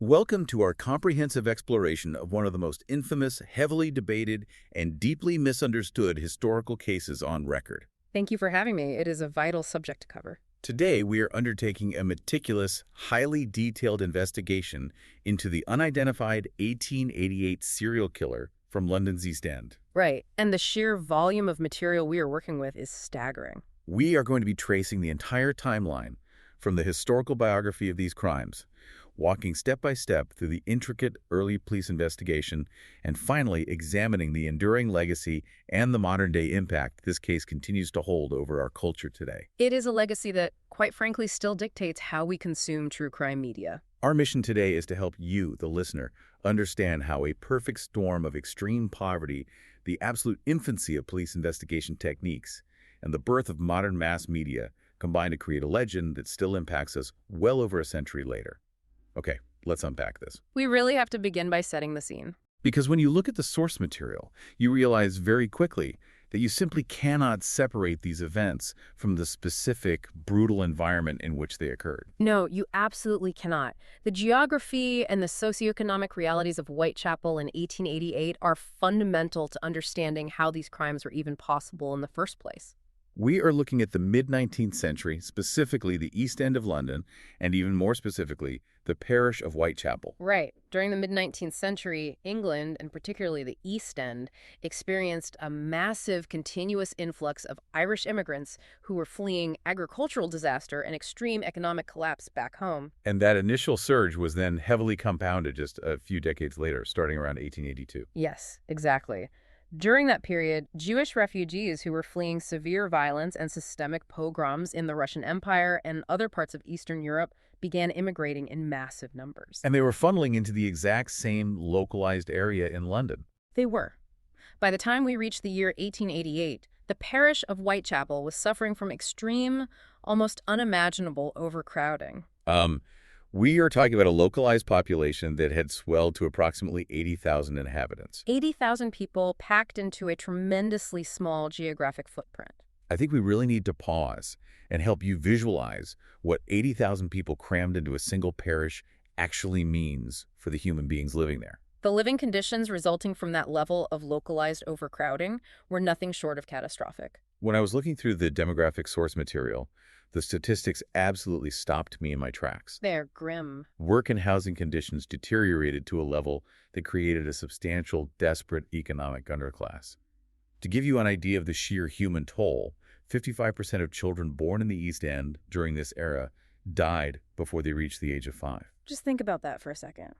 Welcome to our comprehensive exploration of one of the most infamous, heavily debated, and deeply misunderstood historical cases on record. Thank you for having me. It is a vital subject to cover. Today, we are undertaking a meticulous, highly detailed investigation into the unidentified 1888 serial killer from London's East End. Right. And the sheer volume of material we are working with is staggering. We are going to be tracing the entire timeline from the historical biography of these crimes, walking step by step through the intricate early police investigation, and finally examining the enduring legacy and the modern-day impact this case continues to hold over our culture today. It is a legacy that, quite frankly, still dictates how we consume true crime media. Our mission today is to help you, the listener, understand how a perfect storm of extreme poverty, the absolute infancy of police investigation techniques, and the birth of modern mass media combine to create a legend that still impacts us well over a century later. Okay, let's unpack this. We really have to begin by setting the scene. Because when you look at the source material, you realize very quickly that you simply cannot separate these events from the specific, brutal environment in which they occurred. No, you absolutely cannot. The geography and the socioeconomic realities of Whitechapel in 1888 are fundamental to understanding how these crimes were even possible in the first place. We are looking at the mid-19th century, specifically the East End of London, and even more specifically, the parish of Whitechapel. Right. During the mid-19th century, England, and particularly the East End, experienced a massive continuous influx of Irish immigrants who were fleeing agricultural disaster and extreme economic collapse back home. And that initial surge was then heavily compounded just a few decades later, starting around 1882. Yes, exactly. During that period, Jewish refugees who were fleeing severe violence and systemic pogroms in the Russian Empire and other parts of Eastern Europe began immigrating in massive numbers. And they were funneling into the exact same localized area in London. They were. By the time we reached the year 1888, the parish of Whitechapel was suffering from extreme, almost unimaginable overcrowding. We are talking about a localized population that had swelled to approximately 80,000 inhabitants. 80,000 people packed into a tremendously small geographic footprint. I think we really need to pause and help you visualize what 80,000 people crammed into a single parish actually means for the human beings living there. The living conditions resulting from that level of localized overcrowding were nothing short of catastrophic. When I was looking through the demographic source material, the statistics absolutely stopped me in my tracks. They're grim. Work and housing conditions deteriorated to a level that created a substantial, desperate economic underclass. To give you an idea of the sheer human toll, 55% of children born in the East End during this era died before they reached the age of 5. Just think about that for a second.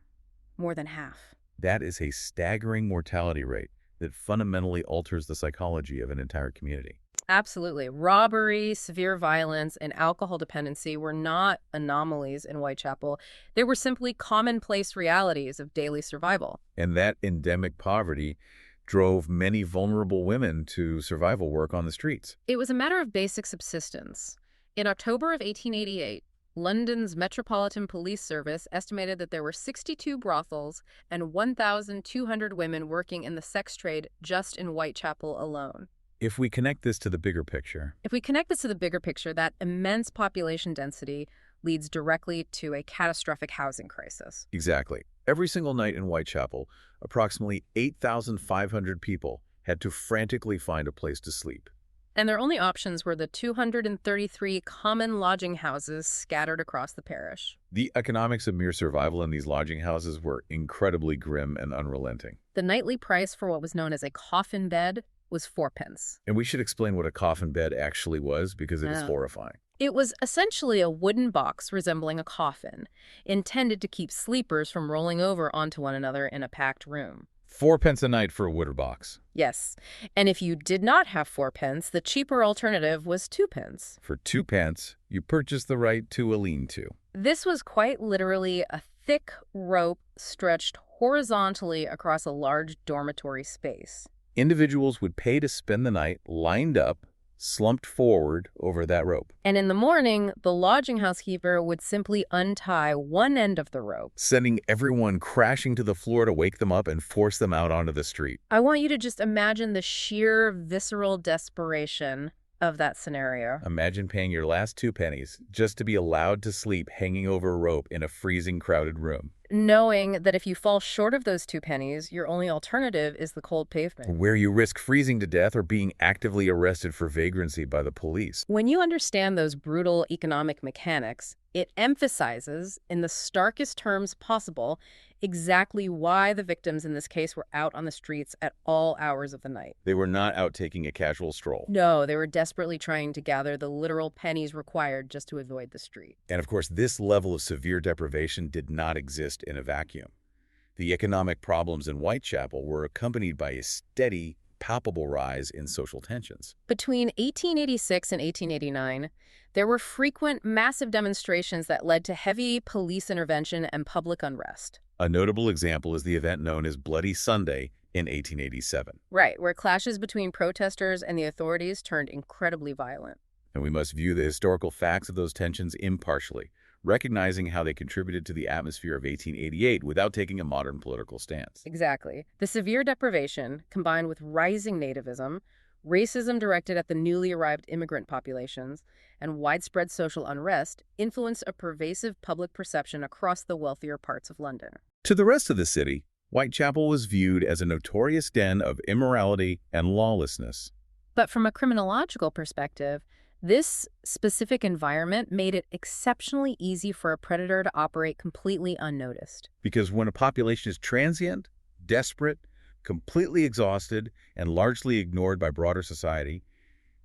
More than half. That is a staggering mortality rate that fundamentally alters the psychology of an entire community. Absolutely. Robbery, severe violence, and alcohol dependency were not anomalies in Whitechapel. They were simply commonplace realities of daily survival. And that endemic poverty drove many vulnerable women to survival work on the streets. It was a matter of basic subsistence. In October of 1888, London's Metropolitan Police Service estimated that there were 62 brothels and 1,200 women working in the sex trade just in Whitechapel alone. If we connect this to the bigger picture, that immense population density leads directly to a catastrophic housing crisis. exactly. Every single night in Whitechapel, approximately 8,500 people had to frantically find a place to sleep. And their only options were the 233 common lodging houses scattered across the parish. The economics of mere survival in these lodging houses were incredibly grim and unrelenting. The nightly price for what was known as a coffin bed was 4 pence. And we should explain what a coffin bed actually was because it is Yeah. horrifying. It was essentially a wooden box resembling a coffin, intended to keep sleepers from rolling over onto one another in a packed room. 4 pence a night for a wicker box. Yes, and if you did not have 4 pence, the cheaper alternative was 2 pence. For 2 pence, you purchased the right to a lean-to. This was quite literally a thick rope stretched horizontally across a large dormitory space. Individuals would pay to spend the night lined up, slumped forward over that rope, And in the morning, the lodging housekeeper would simply untie one end of the rope. sending everyone crashing to the floor to wake them up and force them out onto the street. I want you to just imagine the sheer visceral desperation of that scenario. Imagine paying your last 2 pennies just to be allowed to sleep hanging over a rope in a freezing, crowded room. knowing that if you fall short of those 2 pennies, your only alternative is the cold pavement. Where you risk freezing to death or being actively arrested for vagrancy by the police. When you understand those brutal economic mechanics, it emphasizes, in the starkest terms possible, exactly why the victims in this case were out on the streets at all hours of the night. They were not out taking a casual stroll. No, they were desperately trying to gather the literal pennies required just to avoid the street. And of course, this level of severe deprivation did not exist in a vacuum. The economic problems in Whitechapel were accompanied by a steady, palpable rise in social tensions. Between 1886 and 1889, there were frequent, massive demonstrations that led to heavy police intervention and public unrest. A notable example is the event known as Bloody Sunday in 1887. Right, where clashes between protesters and the authorities turned incredibly violent. And we must view the historical facts of those tensions impartially, recognizing how they contributed to the atmosphere of 1888 without taking a modern political stance. Exactly. The severe deprivation, combined with rising nativism, racism directed at the newly arrived immigrant populations, and widespread social unrest, influenced a pervasive public perception across the wealthier parts of London. To the rest of the city, Whitechapel was viewed as a notorious den of immorality and lawlessness. But from a criminological perspective, this specific environment made it exceptionally easy for a predator to operate completely unnoticed. Because when a population is transient, desperate, completely exhausted, and largely ignored by broader society,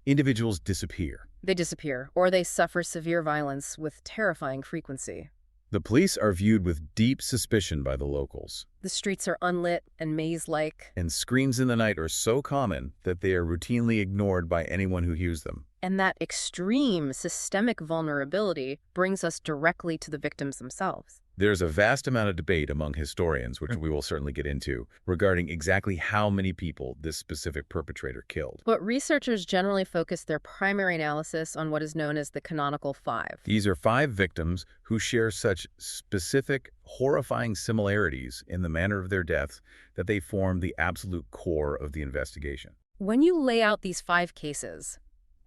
individuals disappear. They disappear, or they suffer severe violence with terrifying frequency. The police are viewed with deep suspicion by the locals. The streets are unlit and maze-like. And screams in the night are so common that they are routinely ignored by anyone who hears them. And that extreme systemic vulnerability brings us directly to the victims themselves. There's a vast amount of debate among historians, which we will certainly get into, regarding exactly how many people this specific perpetrator killed. But researchers generally focus their primary analysis on what is known as the canonical 5. These are 5 victims who share such specific, horrifying similarities in the manner of their deaths that they form the absolute core of the investigation. When you lay out these 5 cases,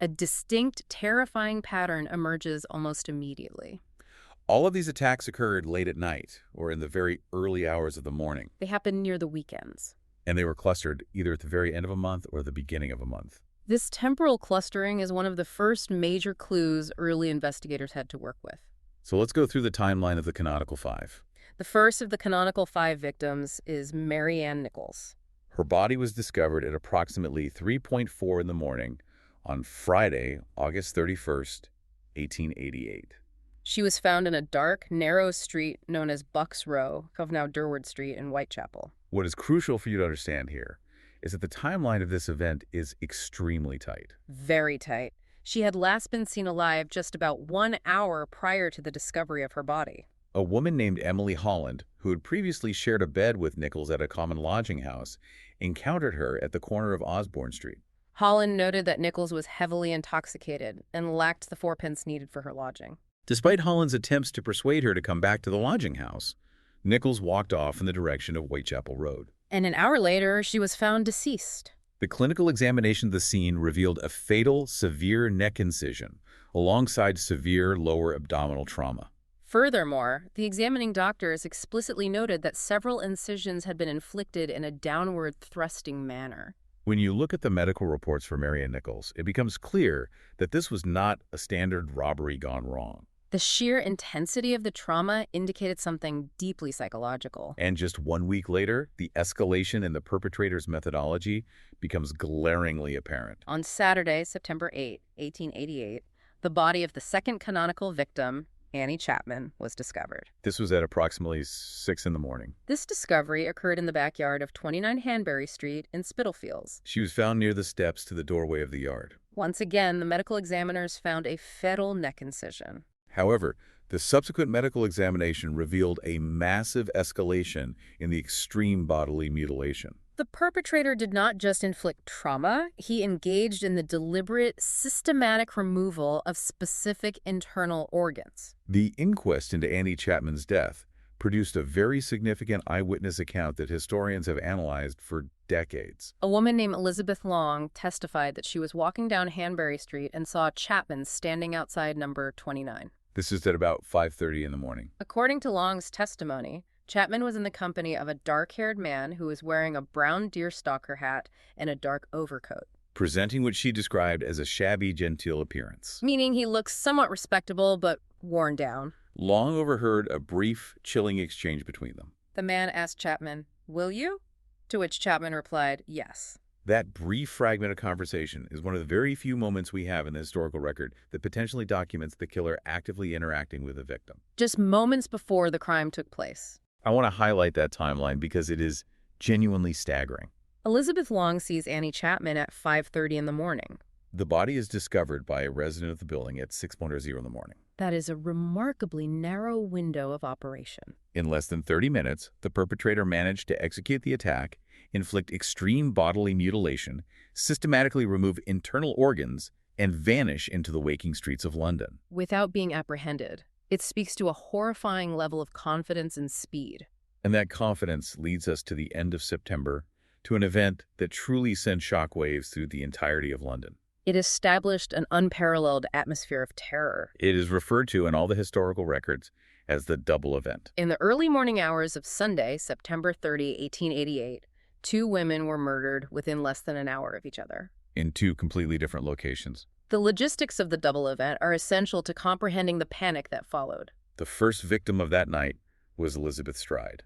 a distinct, terrifying pattern emerges almost immediately. All of these attacks occurred late at night or in the very early hours of the morning. They happen near the weekends. And they were clustered either at the very end of a month or the beginning of a month. This temporal clustering is one of the first major clues early investigators had to work with. So let's go through the timeline of the canonical 5. The first of the canonical 5 victims is Mary Ann Nichols. Her body was discovered at approximately 3:04 in the morning on Friday, August 31st, 1888. She was found in a dark, narrow street known as Bucks Row, of now Durward Street in Whitechapel. What is crucial for you to understand here is that the timeline of this event is extremely tight. Very tight. She had last been seen alive just about 1 hour prior to the discovery of her body. A woman named Emily Holland, who had previously shared a bed with Nichols at a common lodging house, encountered her at the corner of Osborne Street. Holland noted that Nichols was heavily intoxicated and lacked the 4 pence needed for her lodging. Despite Holland's attempts to persuade her to come back to the lodging house, Nichols walked off in the direction of Whitechapel Road. And an hour later, she was found deceased. The clinical examination of the scene revealed a fatal, severe neck incision, alongside severe lower abdominal trauma. Furthermore, the examining doctors explicitly noted that several incisions had been inflicted in a downward thrusting manner. When you look at the medical reports for Mary Ann Nichols, it becomes clear that this was not a standard robbery gone wrong. The sheer intensity of the trauma indicated something deeply psychological. And just 1 week later, the escalation in the perpetrator's methodology becomes glaringly apparent. On Saturday, September 8, 1888, the body of the second canonical victim, Annie Chapman, was discovered. This was at approximately 6 in the morning. This discovery occurred in the backyard of 29 Hanbury Street in Spitalfields. She was found near the steps to the doorway of the yard. Once again, the medical examiners found a fatal neck incision. However, the subsequent medical examination revealed a massive escalation in the extreme bodily mutilation. The perpetrator did not just inflict trauma, he engaged in the deliberate, systematic removal of specific internal organs. The inquest into Annie Chapman's death produced a very significant eyewitness account that historians have analyzed for decades. A woman named Elizabeth Long testified that she was walking down Hanbury Street and saw Chapman standing outside number 29. This is at about 5:30 in the morning. According to Long's testimony, Chapman was in the company of a dark-haired man who was wearing a brown deerstalker hat and a dark overcoat, presenting what she described as a shabby, genteel appearance. meaning he looks somewhat respectable but worn down. Long overheard a brief, chilling exchange between them. The man asked Chapman, "Will you?" To which Chapman replied, "Yes." That brief fragment of conversation is one of the very few moments we have in the historical record that potentially documents the killer actively interacting with the victim. Just moments before the crime took place. I want to highlight that timeline because it is genuinely staggering. Elizabeth Long sees Annie Chapman at 5:30 in the morning. The body is discovered by a resident of the building at 6:00 in the morning. That is a remarkably narrow window of operation. In less than 30 minutes, the perpetrator managed to execute the attack, inflict extreme bodily mutilation, systematically remove internal organs, and vanish into the waking streets of London. Without being apprehended. It speaks to a horrifying level of confidence and speed. And that confidence leads us to the end of September, to an event that truly sent shockwaves through the entirety of London. It established an unparalleled atmosphere of terror. It is referred to in all the historical records as the double event. In the early morning hours of Sunday, September 30, 1888, 2 women were murdered within less than an hour of each other. In 2 completely different locations. The logistics of the double event are essential to comprehending the panic that followed. The first victim of that night was Elizabeth Stride,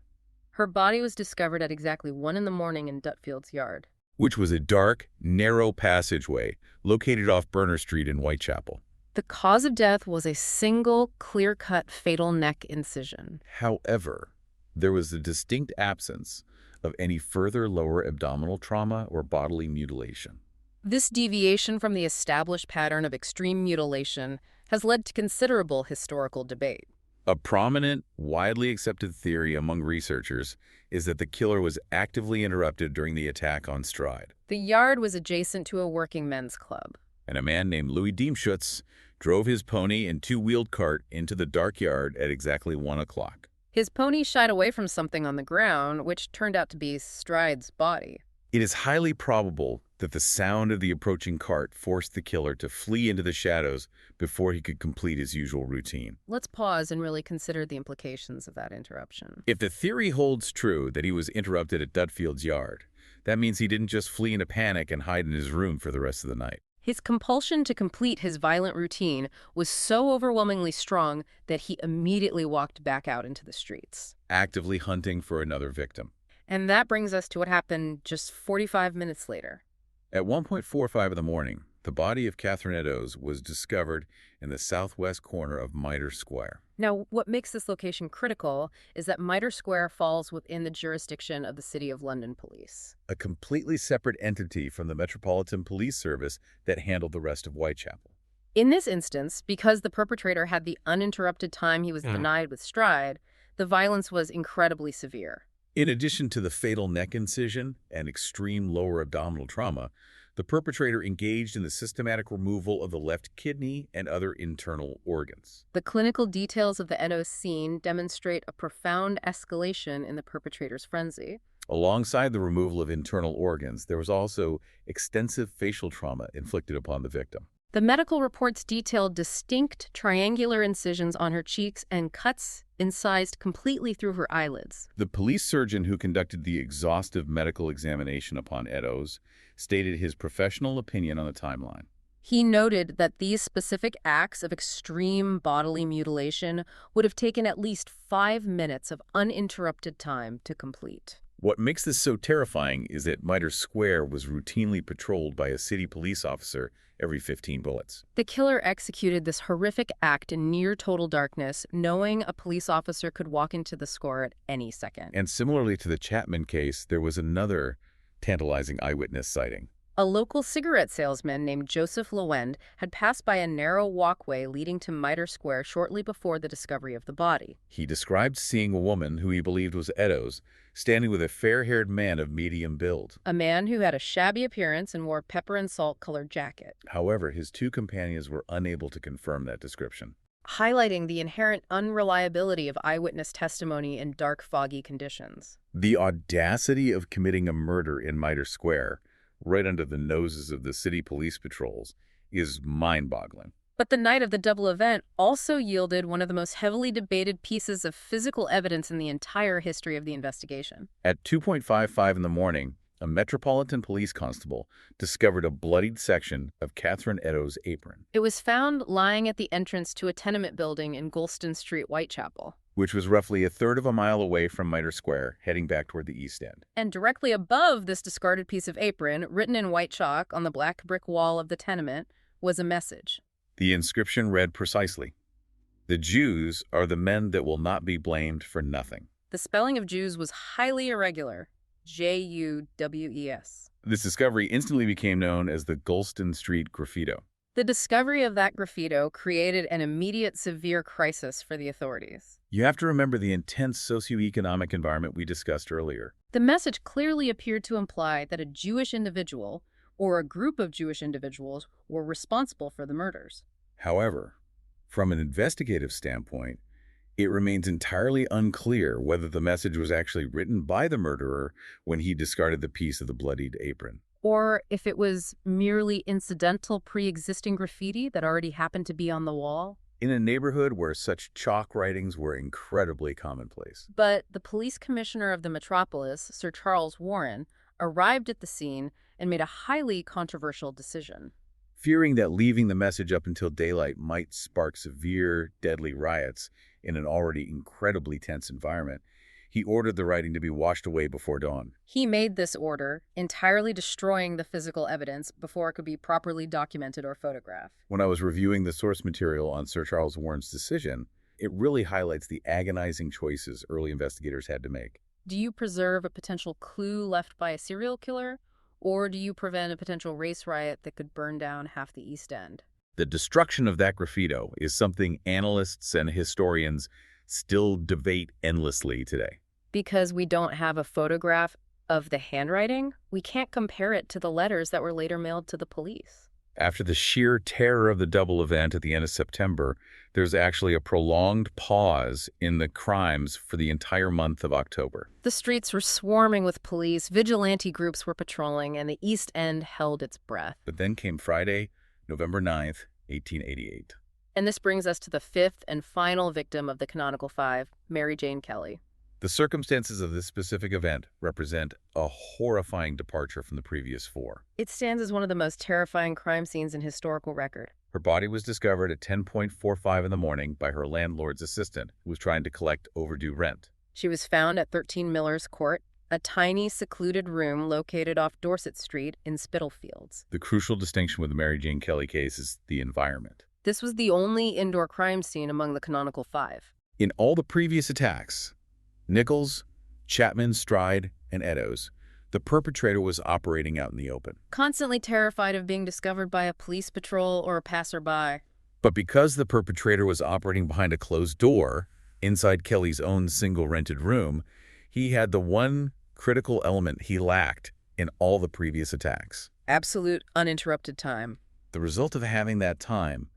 Her body was discovered at exactly 1 in the morning in Dutfield's yard. which was a dark, narrow passageway located off Burner Street in Whitechapel. The cause of death was a single, clear-cut, fatal neck incision. However, there was a distinct absence of any further lower abdominal trauma or bodily mutilation. This deviation from the established pattern of extreme mutilation has led to considerable historical debate. A prominent, widely accepted theory among researchers is that the killer was actively interrupted during the attack on Stride, The yard was adjacent to a working men's club. and a man named Louis Diemschutz drove his pony and 2-wheeled cart into the dark yard at exactly 1 o'clock. His pony shied away from something on the ground, which turned out to be Stride's body. It is highly probable that the sound of the approaching cart forced the killer to flee into the shadows before he could complete his usual routine. Let's pause and really consider the implications of that interruption. If the theory holds true that he was interrupted at Dutfield's yard, that means he didn't just flee in a panic and hide in his room for the rest of the night. His compulsion to complete his violent routine was so overwhelmingly strong that he immediately walked back out into the streets. Actively hunting for another victim. And that brings us to what happened just 45 minutes later. At 1:45 in the morning, the body of Catherine Eddowes was discovered in the southwest corner of Mitre Square. Now, what makes this location critical is that Mitre Square falls within the jurisdiction of the City of London Police. A completely separate entity from the Metropolitan Police Service that handled the rest of Whitechapel. In this instance, because the perpetrator had the uninterrupted time he was denied with Stride, the violence was incredibly severe. In addition to the fatal neck incision and extreme lower abdominal trauma, the perpetrator engaged in the systematic removal of the left kidney and other internal organs. The clinical details of the Eddowes scene demonstrate a profound escalation in the perpetrator's frenzy. Alongside the removal of internal organs, there was also extensive facial trauma inflicted upon the victim. The medical reports detailed distinct triangular incisions on her cheeks and cuts incised completely through her eyelids. The police surgeon who conducted the exhaustive medical examination upon Eddowes stated his professional opinion on the timeline. He noted that these specific acts of extreme bodily mutilation would have taken at least 5 minutes of uninterrupted time to complete. What makes this so terrifying is that Mitre Square was routinely patrolled by a city police officer every 15 bullets. The killer executed this horrific act in near total darkness, knowing a police officer could walk into the square at any second. And similarly to the Chapman case, there was another tantalizing eyewitness sighting. A local cigarette salesman named Joseph Lewend had passed by a narrow walkway leading to Mitre Square shortly before the discovery of the body. He described seeing a woman who he believed was Eddowes standing with a fair-haired man of medium build. A man who had a shabby appearance and wore a pepper and salt colored jacket. However, his 2 companions were unable to confirm that description, highlighting the inherent unreliability of eyewitness testimony in dark, foggy conditions. The audacity of committing a murder in Mitre Square, right under the noses of the city police patrols, is mind-boggling. But the night of the double event also yielded one of the most heavily debated pieces of physical evidence in the entire history of the investigation. At 2:55 in the morning, a Metropolitan Police constable discovered a bloodied section of Catherine Eddowes' apron, It was found lying at the entrance to a tenement building in Golston Street, Whitechapel. which was roughly a third of a mile away from Mitre Square, heading back toward the East End. And directly above this discarded piece of apron, written in white chalk on the black brick wall of the tenement, was a message. The inscription read precisely, "The Jews are the men that will not be blamed for nothing." The spelling of Jews was highly irregular. J-U-W-E-S. This discovery instantly became known as the Golston Street Graffito. The discovery of that graffito created an immediate severe crisis for the authorities. You have to remember the intense socioeconomic environment we discussed earlier. The message clearly appeared to imply that a Jewish individual or a group of Jewish individuals were responsible for the murders. However, from an investigative standpoint, it remains entirely unclear whether the message was actually written by the murderer when he discarded the piece of the bloodied apron. Or if it was merely incidental pre-existing graffiti that already happened to be on the wall. In a neighborhood where such chalk writings were incredibly commonplace. But the police commissioner of the metropolis, Sir Charles Warren, arrived at the scene and made a highly controversial decision. Fearing that leaving the message up until daylight might spark severe, deadly riots in an already incredibly tense environment, he ordered the writing to be washed away before dawn. He made this order, entirely destroying the physical evidence before it could be properly documented or photographed. When I was reviewing the source material on Sir Charles Warren's decision, it really highlights the agonizing choices early investigators had to make. Do you preserve a potential clue left by a serial killer, or do you prevent a potential race riot that could burn down half the East End? The destruction of that graffito is something analysts and historians still debate endlessly today. Because we don't have a photograph of the handwriting, we can't compare it to the letters that were later mailed to the police. After the sheer terror of the double event at the end of September, there's actually a prolonged pause in the crimes for the entire month of October. The streets were swarming with police, vigilante groups were patrolling, and the East End held its breath. But then came Friday, November 9th, 1888. And this brings us to the fifth and final victim of the canonical five, Mary Jane Kelly. The circumstances of this specific event represent a horrifying departure from the previous four. It stands as one of the most terrifying crime scenes in historical record. Her body was discovered at 10:45 in the morning by her landlord's assistant, who was trying to collect overdue rent. She was found at 13 Miller's Court, a tiny, secluded room located off Dorset Street in Spitalfields. The crucial distinction with the Mary Jane Kelly case is the environment. This was the only indoor crime scene among the canonical five. In all the previous attacks, Nichols, Chapman, Stride, and Eddowes, the perpetrator was operating out in the open. Constantly terrified of being discovered by a police patrol or a passerby. But because the perpetrator was operating behind a closed door, inside Kelly's own single rented room, he had the one critical element he lacked in all the previous attacks. Absolute uninterrupted time. The result of having that time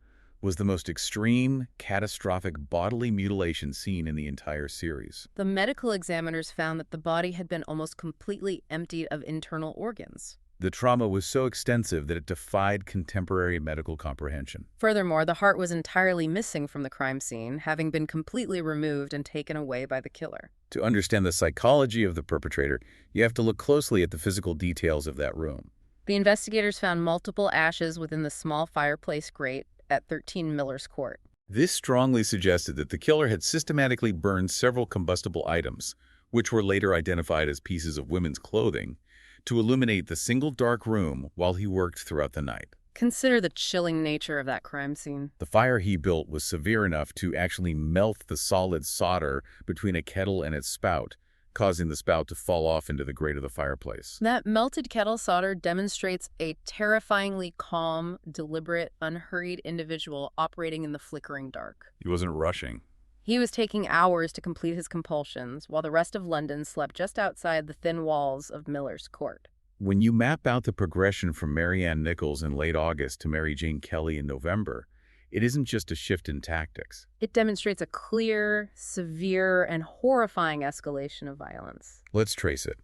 was the most extreme, catastrophic bodily mutilation seen in the entire series. The medical examiners found that the body had been almost completely emptied of internal organs. The trauma was so extensive that it defied contemporary medical comprehension. Furthermore, the heart was entirely missing from the crime scene, having been completely removed and taken away by the killer. To understand the psychology of the perpetrator, you have to look closely at the physical details of that room. The investigators found multiple ashes within the small fireplace grate at 13 Miller's Court. This strongly suggested that the killer had systematically burned several combustible items, which were later identified as pieces of women's clothing, to illuminate the single dark room while he worked throughout the night. Consider the chilling nature of that crime scene. The fire he built was severe enough to actually melt the solid solder between a kettle and its spout, causing the spout to fall off into the grate of the fireplace. That melted kettle solder demonstrates a terrifyingly calm, deliberate, unhurried individual operating in the flickering dark. He wasn't rushing. He was taking hours to complete his compulsions, while the rest of London slept just outside the thin walls of Miller's Court. When you map out the progression from Mary Ann Nichols in late August to Mary Jane Kelly in November, it isn't just a shift in tactics. It demonstrates a clear, severe, and horrifying escalation of violence. Let's trace it.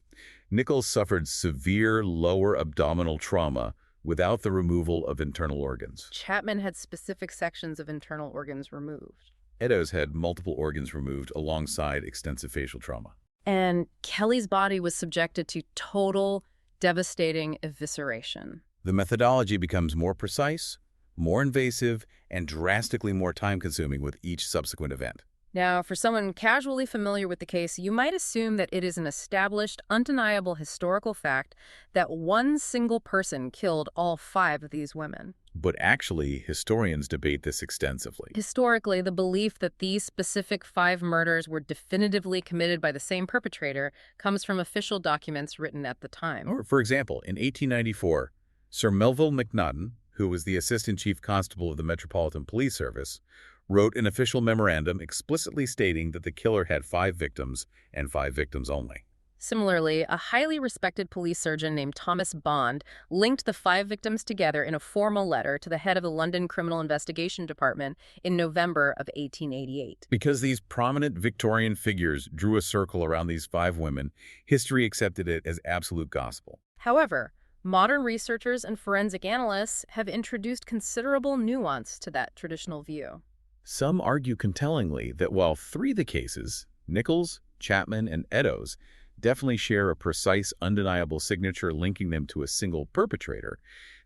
Nichols suffered severe lower abdominal trauma without the removal of internal organs. Chapman had specific sections of internal organs removed. Eddowes had multiple organs removed alongside extensive facial trauma. And Kelly's body was subjected to total, devastating evisceration. The methodology becomes more precise, more invasive, and drastically more time-consuming with each subsequent event. Now, for someone casually familiar with the case, you might assume that it is an established, undeniable historical fact that one single person killed all 5 of these women. But actually, historians debate this extensively. Historically, the belief that these specific 5 murders were definitively committed by the same perpetrator comes from official documents written at the time. Or, for example, in 1894, Sir Melville Macnaghten, who was the Assistant Chief Constable of the Metropolitan Police Service, wrote an official memorandum explicitly stating that the killer had 5 victims and 5 victims only. Similarly, a highly respected police surgeon named Thomas Bond linked the 5 victims together in a formal letter to the head of the London Criminal Investigation Department in November of 1888. Because these prominent Victorian figures drew a circle around these 5 women, history accepted it as absolute gospel. However, modern researchers and forensic analysts have introduced considerable nuance to that traditional view. Some argue compellingly that while 3 of the cases, Nichols, Chapman, and Eddowes, definitely share a precise, undeniable signature linking them to a single perpetrator,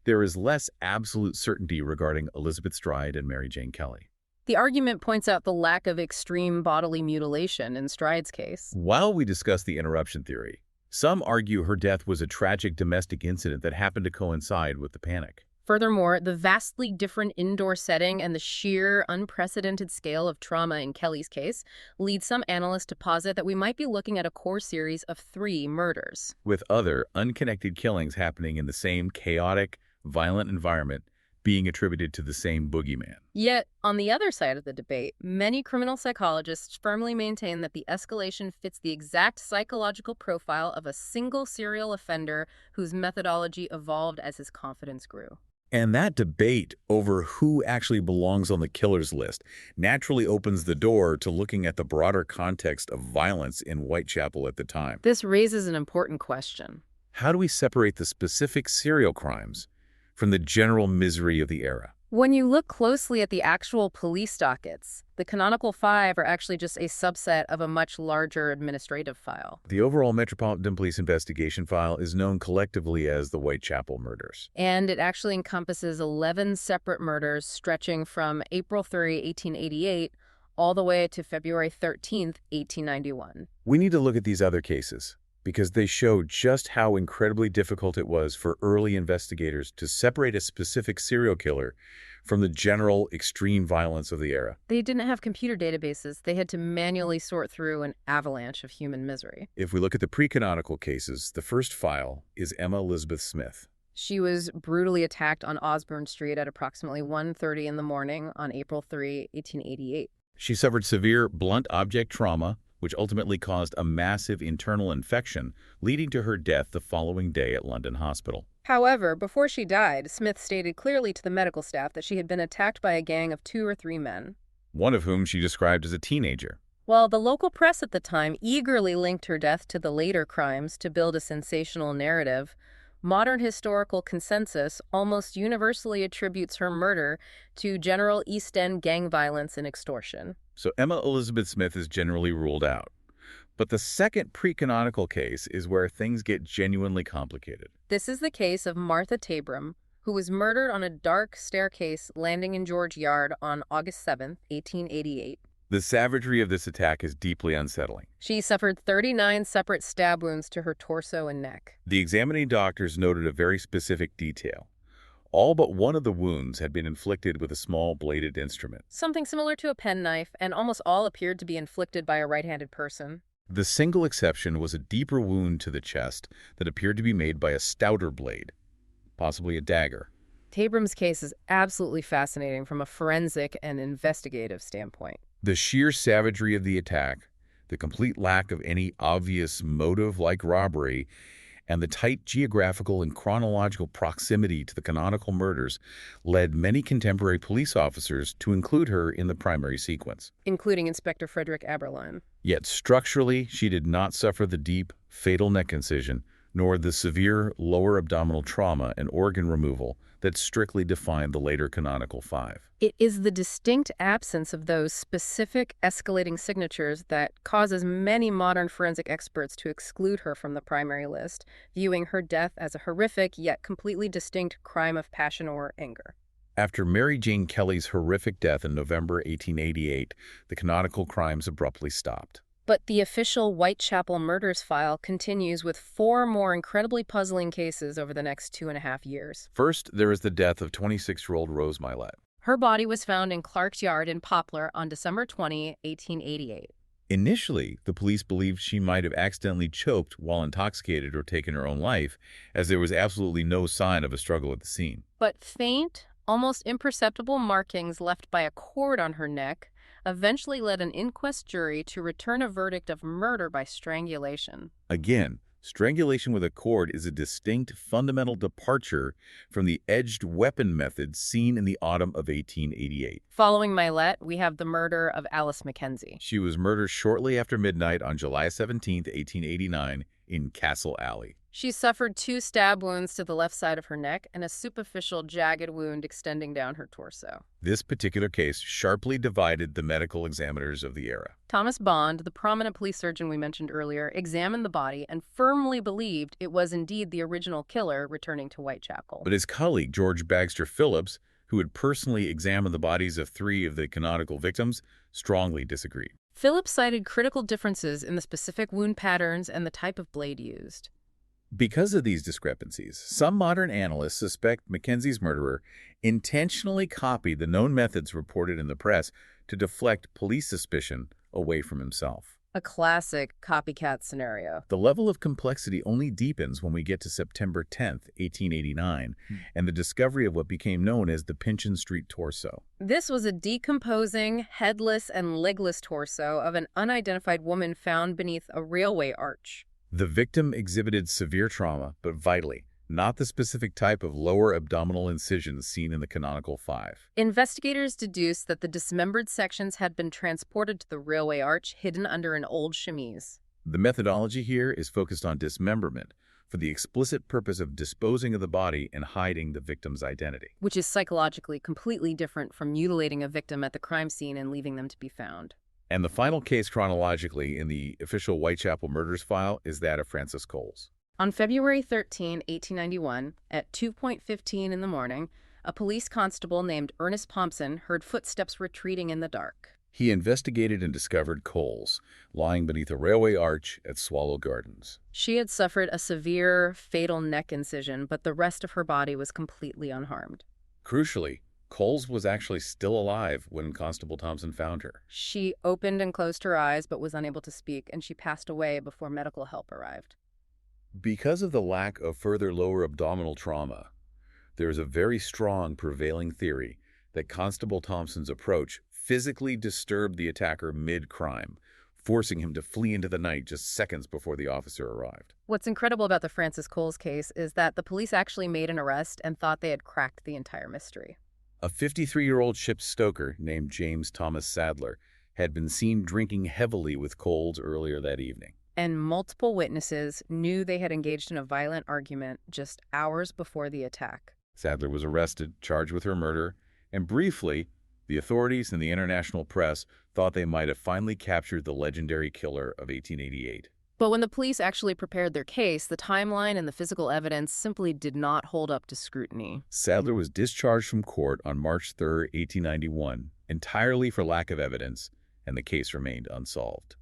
there is less absolute certainty regarding Elizabeth Stride and Mary Jane Kelly. The argument points out the lack of extreme bodily mutilation in Stride's case. While we discuss the interruption theory, some argue her death was a tragic domestic incident that happened to coincide with the panic. Furthermore, the vastly different indoor setting and the sheer, unprecedented scale of trauma in Kelly's case lead some analysts to posit that we might be looking at a core series of 3 murders, with other unconnected killings happening in the same chaotic, violent environment being attributed to the same boogeyman. Yet, on the other side of the debate, many criminal psychologists firmly maintain that the escalation fits the exact psychological profile of a single serial offender whose methodology evolved as his confidence grew. And that debate over who actually belongs on the killer's list naturally opens the door to looking at the broader context of violence in Whitechapel at the time. This raises an important question. How do we separate the specific serial crimes from the general misery of the era? When you look closely at the actual police dockets, the canonical 5 are actually just a subset of a much larger administrative file. The overall Metropolitan Police investigation file is known collectively as the Whitechapel murders. And it actually encompasses 11 separate murders stretching from April 3, 1888, all the way to February 13, 1891. We need to look at these other cases, because they show just how incredibly difficult it was for early investigators to separate a specific serial killer from the general extreme violence of the era. They didn't have computer databases. They had to manually sort through an avalanche of human misery. If we look at the pre-canonical cases, the first file is Emma Elizabeth Smith. She was brutally attacked on Osborne Street at approximately 1:30 in the morning on April 3, 1888. She suffered severe blunt object trauma, which ultimately caused a massive internal infection, leading to her death the following day at London Hospital. However, before she died, Smith stated clearly to the medical staff that she had been attacked by a gang of 2 or 3 men, one of whom she described as a teenager. While the local press at the time eagerly linked her death to the later crimes to build a sensational narrative, modern historical consensus almost universally attributes her murder to general East End gang violence and extortion. So Emma Elizabeth Smith is generally ruled out. But the second pre-canonical case is where things get genuinely complicated. This is the case of Martha Tabram, who was murdered on a dark staircase landing in George Yard on August 7, 1888. The savagery of this attack is deeply unsettling. She suffered 39 separate stab wounds to her torso and neck. The examining doctors noted a very specific detail. All but one of the wounds had been inflicted with a small bladed instrument. Something similar to a penknife, and almost all appeared to be inflicted by a right-handed person. The single exception was a deeper wound to the chest that appeared to be made by a stouter blade, possibly a dagger. Tabram's case is absolutely fascinating from a forensic and investigative standpoint. The sheer savagery of the attack, the complete lack of any obvious motive like robbery, and the tight geographical and chronological proximity to the canonical murders led many contemporary police officers to include her in the primary sequence. Including Inspector Frederick Aberline. Yet structurally, she did not suffer the deep, fatal neck incision nor the severe lower abdominal trauma and organ removal that strictly defined the later canonical five. It is the distinct absence of those specific escalating signatures that causes many modern forensic experts to exclude her from the primary list, viewing her death as a horrific yet completely distinct crime of passion or anger. After Mary Jane Kelly's horrific death in November 1888, the canonical crimes abruptly stopped. But the official Whitechapel murders file continues with 4 more incredibly puzzling cases over the next 2.5 years. First, there is the death of 26-year-old Rose Millet. Her body was found in Clark's yard in Poplar on December 20, 1888. Initially, the police believed she might have accidentally choked while intoxicated or taken her own life, as there was absolutely no sign of a struggle at the scene. But faint, almost imperceptible markings left by a cord on her neck eventually led an inquest jury to return a verdict of murder by strangulation. Again, strangulation with a cord is a distinct, fundamental departure from the edged weapon method seen in the autumn of 1888. Following Millet, we have the murder of Alice Mackenzie. She was murdered shortly after midnight on July 17, 1889, in Castle Alley. She suffered 2 stab wounds to the left side of her neck and a superficial jagged wound extending down her torso. This particular case sharply divided the medical examiners of the era. Thomas Bond, the prominent police surgeon we mentioned earlier, examined the body and firmly believed it was indeed the original killer returning to Whitechapel. But his colleague, George Bagster Phillips, who had personally examined the bodies of 3 of the canonical victims, strongly disagreed. Phillips cited critical differences in the specific wound patterns and the type of blade used. Because of these discrepancies, some modern analysts suspect Mackenzie's murderer intentionally copied the known methods reported in the press to deflect police suspicion away from himself. A classic copycat scenario. The level of complexity only deepens when we get to September 10, 1889, and the discovery of what became known as the Pinchin Street torso. This was a decomposing, headless and legless torso of an unidentified woman found beneath a railway arch. The victim exhibited severe trauma, but vitally, not the specific type of lower abdominal incisions seen in the canonical five. Investigators deduced that the dismembered sections had been transported to the railway arch hidden under an old chemise. The methodology here is focused on dismemberment for the explicit purpose of disposing of the body and hiding the victim's identity. Which is psychologically completely different from mutilating a victim at the crime scene and leaving them to be found. And the final case chronologically in the official Whitechapel murders file is that of Frances Coles. On February 13, 1891, at 2:15 in the morning, a police constable named Ernest Thompson heard footsteps retreating in the dark. He investigated and discovered Coles lying beneath a railway arch at Swallow Gardens. She had suffered a severe, fatal neck incision, but the rest of her body was completely unharmed. Crucially, Coles was actually still alive when Constable Thompson found her. She opened and closed her eyes but was unable to speak, and she passed away before medical help arrived. Because of the lack of further lower abdominal trauma, there is a very strong prevailing theory that Constable Thompson's approach physically disturbed the attacker mid-crime, forcing him to flee into the night just seconds before the officer arrived. What's incredible about the Frances Coles case is that the police actually made an arrest and thought they had cracked the entire mystery. A 53-year-old ship's stoker named James Thomas Sadler had been seen drinking heavily with Coles earlier that evening. And multiple witnesses knew they had engaged in a violent argument just hours before the attack. Sadler was arrested, charged with her murder, and briefly, the authorities and the international press thought they might have finally captured the legendary killer of 1888. But when the police actually prepared their case, the timeline and the physical evidence simply did not hold up to scrutiny. Sadler was discharged from court on March 3, 1891, entirely for lack of evidence, and the case remained unsolved.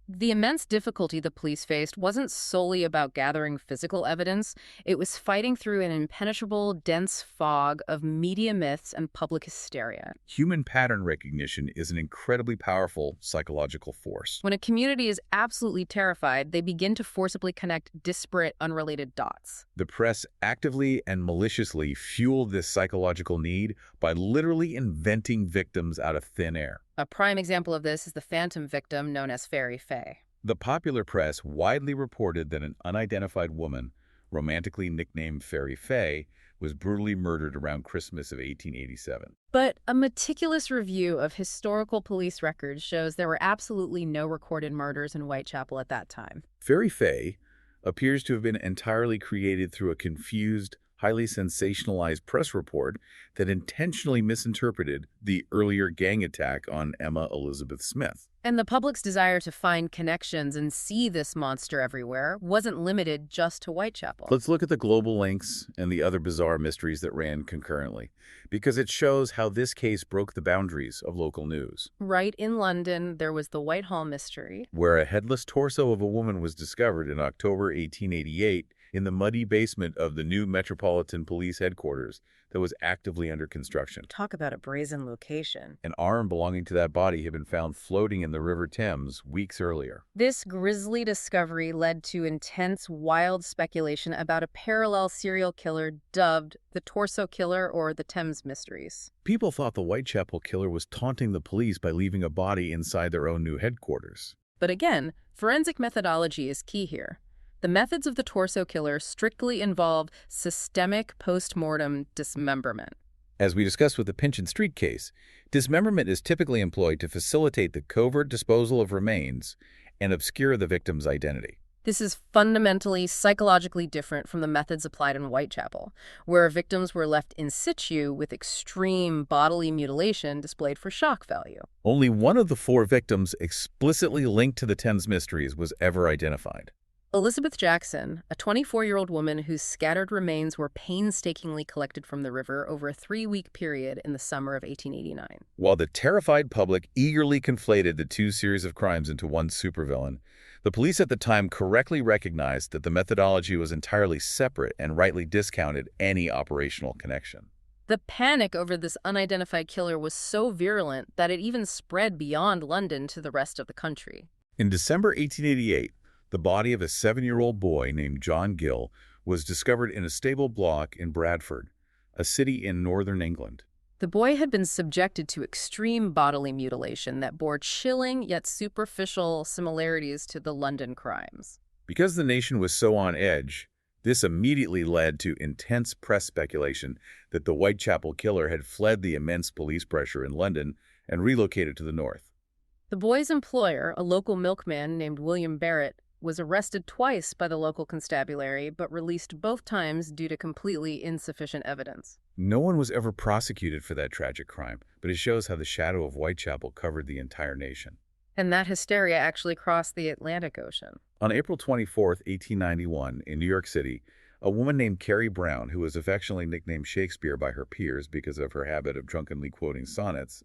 The immense difficulty the police faced wasn't solely about gathering physical evidence. It was fighting through an impenetrable, dense fog of media myths and public hysteria. Human pattern recognition is an incredibly powerful psychological force. When a community is absolutely terrified, they begin to forcibly connect disparate, unrelated dots. The press actively and maliciously fueled this psychological need by literally inventing victims out of thin air. A prime example of this is the phantom victim known as Fairy Faye. The popular press widely reported that an unidentified woman, romantically nicknamed Fairy Faye, was brutally murdered around Christmas of 1887. But a meticulous review of historical police records shows there were absolutely no recorded murders in Whitechapel at that time. Fairy Faye, appears to have been entirely created through a confused, highly sensationalized press report that intentionally misinterpreted the earlier gang attack on Emma Elizabeth Smith. And the public's desire to find connections and see this monster everywhere wasn't limited just to Whitechapel. Let's look at the global links and the other bizarre mysteries that ran concurrently, because it shows how this case broke the boundaries of local news. Right in London, there was the Whitehall mystery, Where a headless torso of a woman was discovered in October 1888 in the muddy basement of the new Metropolitan Police headquarters that was actively under construction. Talk about a brazen location. An arm belonging to that body had been found floating in the River Thames weeks earlier. This grisly discovery led to intense, wild speculation about a parallel serial killer dubbed the Torso Killer or the Thames Mysteries. People thought the Whitechapel killer was taunting the police by leaving a body inside their own new headquarters. But again, forensic methodology is key here. The methods of the Torso Killer strictly involve systemic post-mortem dismemberment. As we discussed with the Pinchin Street case, dismemberment is typically employed to facilitate the covert disposal of remains and obscure the victim's identity. This is fundamentally psychologically different from the methods applied in Whitechapel, where victims were left in situ with extreme bodily mutilation displayed for shock value. Only one of the 4 victims explicitly linked to the Thames Mysteries was ever identified. Elizabeth Jackson, a 24-year-old woman whose scattered remains were painstakingly collected from the river over a 3-week period in the summer of 1889. While the terrified public eagerly conflated the 2 series of crimes into one supervillain, the police at the time correctly recognized that the methodology was entirely separate and rightly discounted any operational connection. The panic over this unidentified killer was so virulent that it even spread beyond London to the rest of the country. In December 1888, the body of a 7-year-old boy named John Gill was discovered in a stable block in Bradford, a city in northern England. The boy had been subjected to extreme bodily mutilation that bore chilling yet superficial similarities to the London crimes. Because the nation was so on edge, this immediately led to intense press speculation that the Whitechapel killer had fled the immense police pressure in London and relocated to the north. The boy's employer, a local milkman named William Barrett, was arrested twice by the local constabulary, but released both times due to completely insufficient evidence. No one was ever prosecuted for that tragic crime, but it shows how the shadow of Whitechapel covered the entire nation. And that hysteria actually crossed the Atlantic Ocean. On April 24, 1891, in New York City, a woman named Carrie Brown, who was affectionately nicknamed Shakespeare by her peers because of her habit of drunkenly quoting sonnets,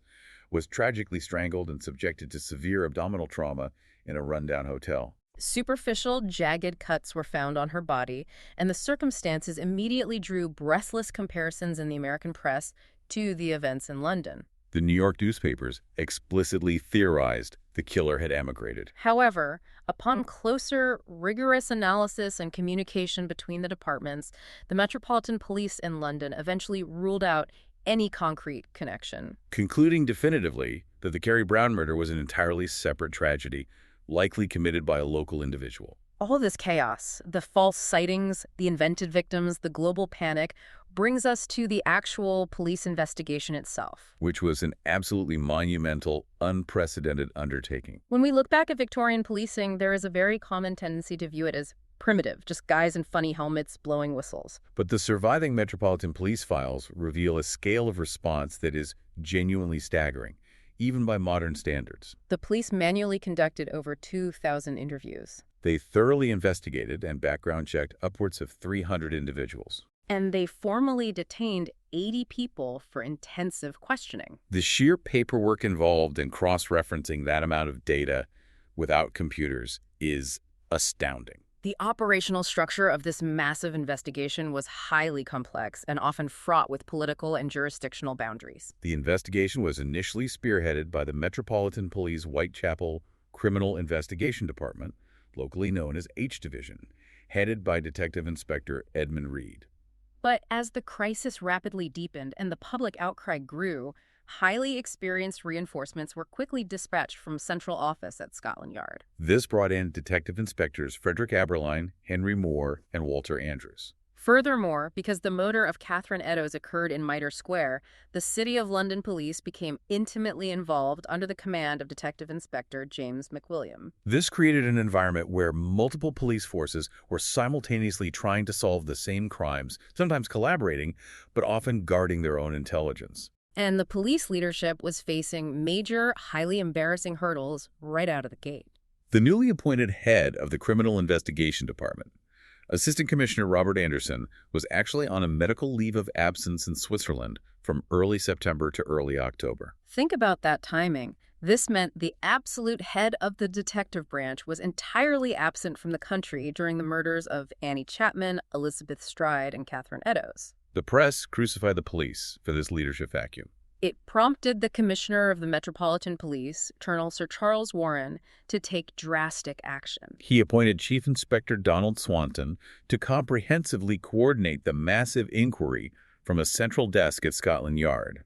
was tragically strangled and subjected to severe abdominal trauma in a rundown hotel. Superficial, jagged cuts were found on her body, and the circumstances immediately drew breathless comparisons in the American press to the events in London. The New York newspapers explicitly theorized the killer had emigrated. However, upon closer, rigorous analysis and communication between the departments, the Metropolitan Police in London eventually ruled out any concrete connection, Concluding definitively that the Carrie Brown murder was an entirely separate tragedy, likely committed by a local individual. All this chaos, the false sightings, the invented victims, the global panic, brings us to the actual police investigation itself. Which was an absolutely monumental, unprecedented undertaking. When we look back at Victorian policing, there is a very common tendency to view it as primitive, just guys in funny helmets blowing whistles. But the surviving Metropolitan Police files reveal a scale of response that is genuinely staggering, even by modern standards. The police manually conducted over 2,000 interviews. They thoroughly investigated and background checked upwards of 300 individuals. And they formally detained 80 people for intensive questioning. The sheer paperwork involved in cross-referencing that amount of data without computers is astounding. The operational structure of this massive investigation was highly complex and often fraught with political and jurisdictional boundaries. The investigation was initially spearheaded by the Metropolitan Police Whitechapel Criminal Investigation Department, locally known as H Division, headed by Detective Inspector Edmund Reed. But as the crisis rapidly deepened and the public outcry grew, highly experienced reinforcements were quickly dispatched from central office at Scotland Yard. This brought in Detective Inspectors Frederick Aberline, Henry Moore, and Walter Andrews. Furthermore, because the murder of Catherine Eddowes occurred in Mitre Square, the City of London Police became intimately involved under the command of Detective Inspector James McWilliam. This created an environment where multiple police forces were simultaneously trying to solve the same crimes, sometimes collaborating, but often guarding their own intelligence. And the police leadership was facing major, highly embarrassing hurdles right out of the gate. The newly appointed head of the Criminal Investigation Department, Assistant Commissioner Robert Anderson, was actually on a medical leave of absence in Switzerland from early September to early October. Think about that timing. This meant the absolute head of the detective branch was entirely absent from the country during the murders of Annie Chapman, Elizabeth Stride, and Catherine Eddowes. The press crucified the police for this leadership vacuum. It prompted the Commissioner of the Metropolitan Police, Colonel Sir Charles Warren, to take drastic action. He appointed Chief Inspector Donald Swanton to comprehensively coordinate the massive inquiry from a central desk at Scotland Yard,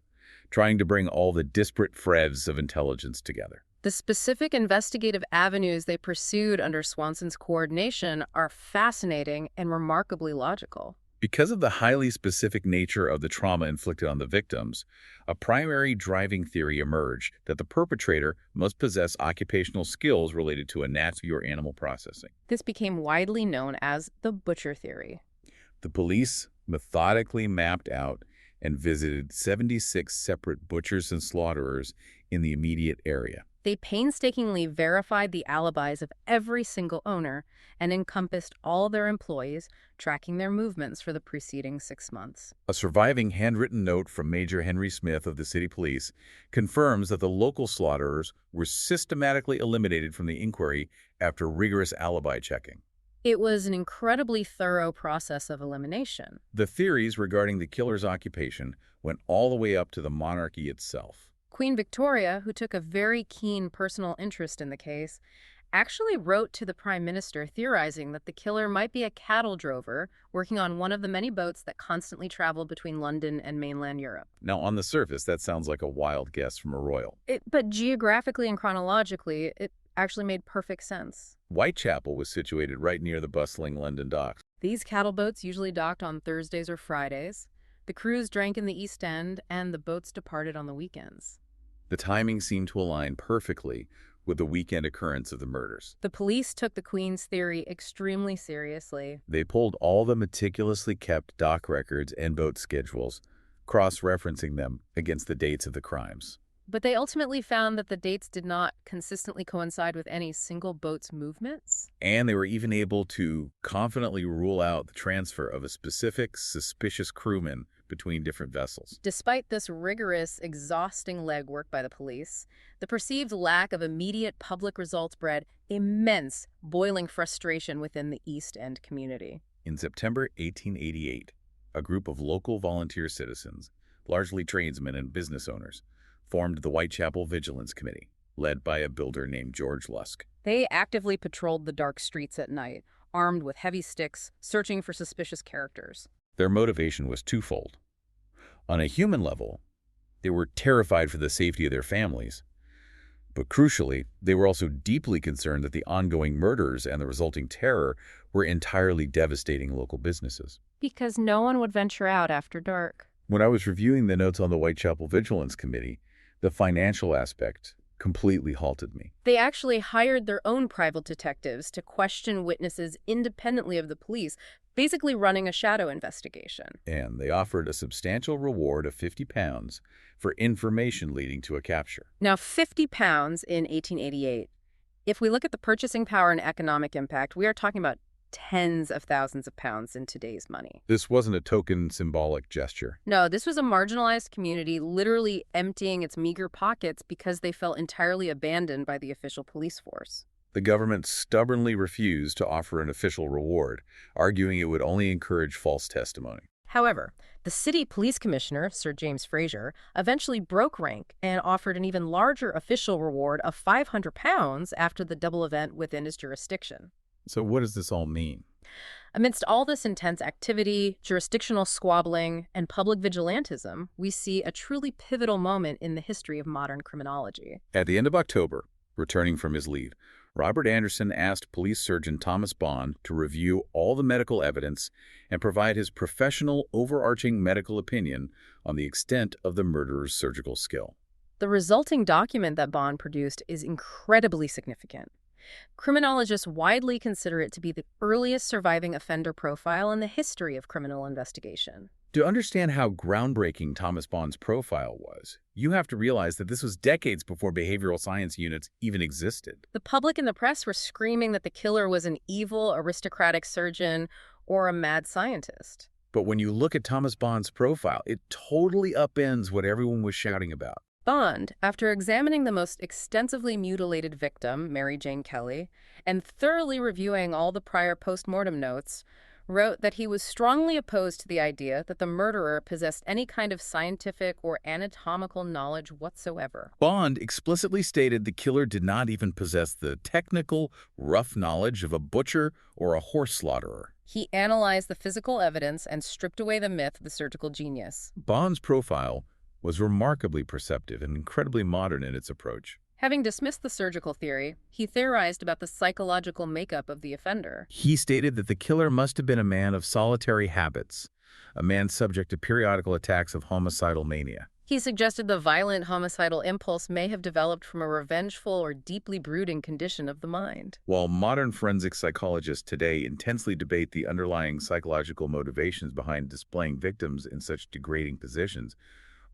trying to bring all the disparate threads of intelligence together. The specific investigative avenues they pursued under Swanson's coordination are fascinating and remarkably logical. Because of the highly specific nature of the trauma inflicted on the victims, a primary driving theory emerged that the perpetrator must possess occupational skills related to anatomy or animal processing. This became widely known as the butcher theory. The police methodically mapped out and visited 76 separate butchers and slaughterers in the immediate area. They painstakingly verified the alibis of every single owner and encompassed all their employees, tracking their movements for the preceding 6 months. A surviving handwritten note from Major Henry Smith of the city police confirms that the local slaughterers were systematically eliminated from the inquiry after rigorous alibi checking. It was an incredibly thorough process of elimination. The theories regarding the killer's occupation went all the way up to the monarchy itself. Queen Victoria, who took a very keen personal interest in the case, actually wrote to the Prime Minister theorizing that the killer might be a cattle drover working on one of the many boats that constantly traveled between London and mainland Europe. Now, on the surface, that sounds like a wild guess from a royal. But geographically and chronologically, it actually made perfect sense. Whitechapel was situated right near the bustling London docks. These cattle boats usually docked on Thursdays or Fridays. The crews drank in the East End, and the boats departed on the weekends. The timing seemed to align perfectly with the weekend occurrence of the murders. The police took the Queen's theory extremely seriously. They pulled all the meticulously kept dock records and boat schedules, cross-referencing them against the dates of the crimes. But they ultimately found that the dates did not consistently coincide with any single boat's movements. And they were even able to confidently rule out the transfer of a specific suspicious crewman between different vessels. Despite this rigorous, exhausting legwork by the police, the perceived lack of immediate public results bred immense, boiling frustration within the East End community. In September 1888, a group of local volunteer citizens, largely tradesmen and business owners, formed the Whitechapel Vigilance Committee, led by a builder named George Lusk. They actively patrolled the dark streets at night, armed with heavy sticks, searching for suspicious characters. Their motivation was twofold. On a human level, they were terrified for the safety of their families. But crucially, they were also deeply concerned that the ongoing murders and the resulting terror were entirely devastating local businesses. Because no one would venture out after dark. When I was reviewing the notes on the Whitechapel Vigilance Committee, the financial aspect completely halted me. They actually hired their own private detectives to question witnesses independently of the police, basically running a shadow investigation. And they offered a substantial reward of £50 for information leading to a capture. Now, £50 in 1888. If we look at the purchasing power and economic impact, we are talking about tens of thousands of pounds in today's money. This wasn't a token symbolic gesture. No, this was a marginalized community literally emptying its meager pockets because they felt entirely abandoned by the official police force. The government stubbornly refused to offer an official reward, arguing it would only encourage false testimony. However, the city police commissioner, Sir James Fraser, eventually broke rank and offered an even larger official reward of £500 after the double event within his jurisdiction. So what does this all mean? Amidst all this intense activity, jurisdictional squabbling, and public vigilantism, we see a truly pivotal moment in the history of modern criminology. At the end of October, returning from his leave, Robert Anderson asked police surgeon Thomas Bond to review all the medical evidence and provide his professional, overarching medical opinion on the extent of the murderer's surgical skill. The resulting document that Bond produced is incredibly significant. Criminologists widely consider it to be the earliest surviving offender profile in the history of criminal investigation. To understand how groundbreaking Thomas Bond's profile was, you have to realize that this was decades before behavioral science units even existed. The public and the press were screaming that the killer was an evil, aristocratic surgeon or a mad scientist. But when you look at Thomas Bond's profile, it totally upends what everyone was shouting about. Bond, after examining the most extensively mutilated victim, Mary Jane Kelly, and thoroughly reviewing all the prior post-mortem notes, wrote that he was strongly opposed to the idea that the murderer possessed any kind of scientific or anatomical knowledge whatsoever. Bond explicitly stated the killer did not even possess the technical, rough knowledge of a butcher or a horse slaughterer. He analyzed the physical evidence and stripped away the myth of the surgical genius. Bond's profile was remarkably perceptive and incredibly modern in its approach. Having dismissed the surgical theory, he theorized about the psychological makeup of the offender. He stated that the killer must have been a man of solitary habits, a man subject to periodical attacks of homicidal mania. He suggested the violent homicidal impulse may have developed from a revengeful or deeply brooding condition of the mind. While modern forensic psychologists today intensely debate the underlying psychological motivations behind displaying victims in such degrading positions,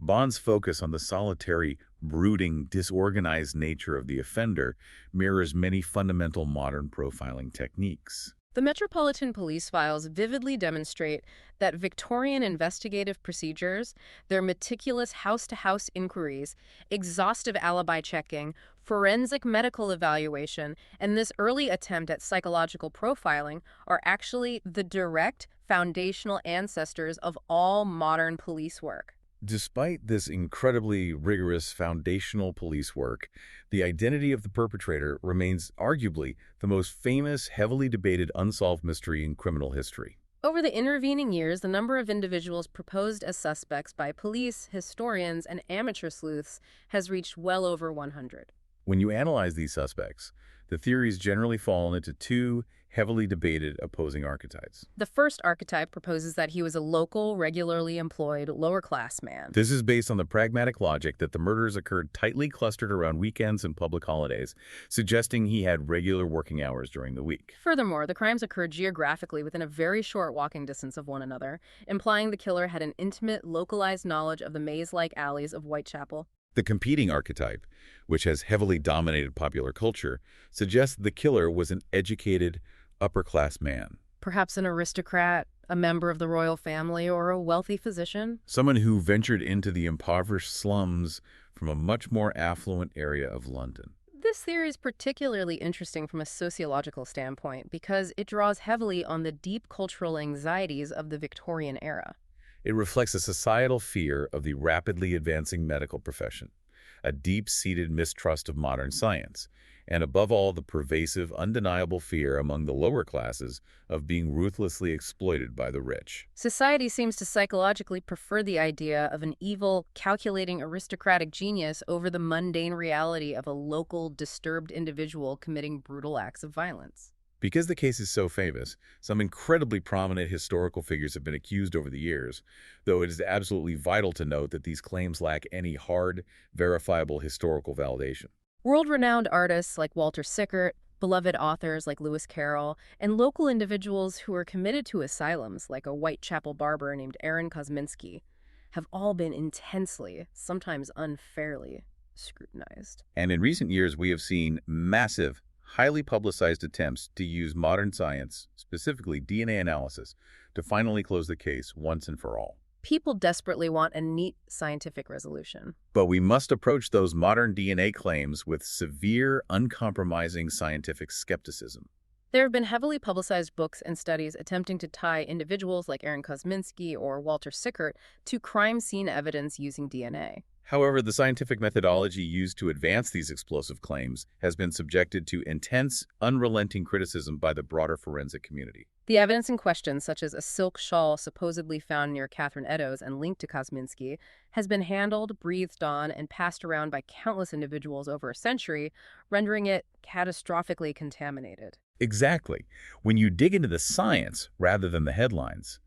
Bond's focus on the solitary, brooding, disorganized nature of the offender mirrors many fundamental modern profiling techniques. The Metropolitan Police files vividly demonstrate that Victorian investigative procedures, their meticulous house-to-house inquiries, exhaustive alibi checking, forensic medical evaluation, and this early attempt at psychological profiling are actually the direct, foundational ancestors of all modern police work. Despite this incredibly rigorous foundational police work, the identity of the perpetrator remains arguably the most famous, heavily debated unsolved mystery in criminal history. Over the intervening years, the number of individuals proposed as suspects by police, historians, and amateur sleuths has reached well over 100. When you analyze these suspects, the theories generally fall into two heavily debated opposing archetypes. The first archetype proposes that he was a local, regularly employed, lower-class man. This is based on the pragmatic logic that the murders occurred tightly clustered around weekends and public holidays, suggesting he had regular working hours during the week. Furthermore, the crimes occurred geographically within a very short walking distance of one another, implying the killer had an intimate, localized knowledge of the maze-like alleys of Whitechapel. The competing archetype, which has heavily dominated popular culture, suggests the killer was an educated, upper-class man. Perhaps an aristocrat, a member of the royal family, or a wealthy physician. Someone who ventured into the impoverished slums from a much more affluent area of London. This theory is particularly interesting from a sociological standpoint because it draws heavily on the deep cultural anxieties of the Victorian era. It reflects a societal fear of the rapidly advancing medical profession, a deep-seated mistrust of modern science, and above all, the pervasive, undeniable fear among the lower classes of being ruthlessly exploited by the rich. Society seems to psychologically prefer the idea of an evil, calculating aristocratic genius over the mundane reality of a local, disturbed individual committing brutal acts of violence. Because the case is so famous, some incredibly prominent historical figures have been accused over the years, though it is absolutely vital to note that these claims lack any hard, verifiable historical validation. World-renowned artists like Walter Sickert, beloved authors like Lewis Carroll, and local individuals who are committed to asylums like a Whitechapel barber named Aaron Kosminski have all been intensely, sometimes unfairly, scrutinized. And in recent years, we have seen massive, highly publicized attempts to use modern science, specifically DNA analysis, to finally close the case once and for all. People desperately want a neat scientific resolution. But we must approach those modern DNA claims with severe, uncompromising scientific skepticism. There have been heavily publicized books and studies attempting to tie individuals like Aaron Kosminski or Walter Sickert to crime scene evidence using DNA. However, the scientific methodology used to advance these explosive claims has been subjected to intense, unrelenting criticism by the broader forensic community. The evidence in question, such as a silk shawl supposedly found near Catherine Eddowes and linked to Kosminski, has been handled, breathed on, and passed around by countless individuals over a century, rendering it catastrophically contaminated. Exactly. When you dig into the science rather than the headlines,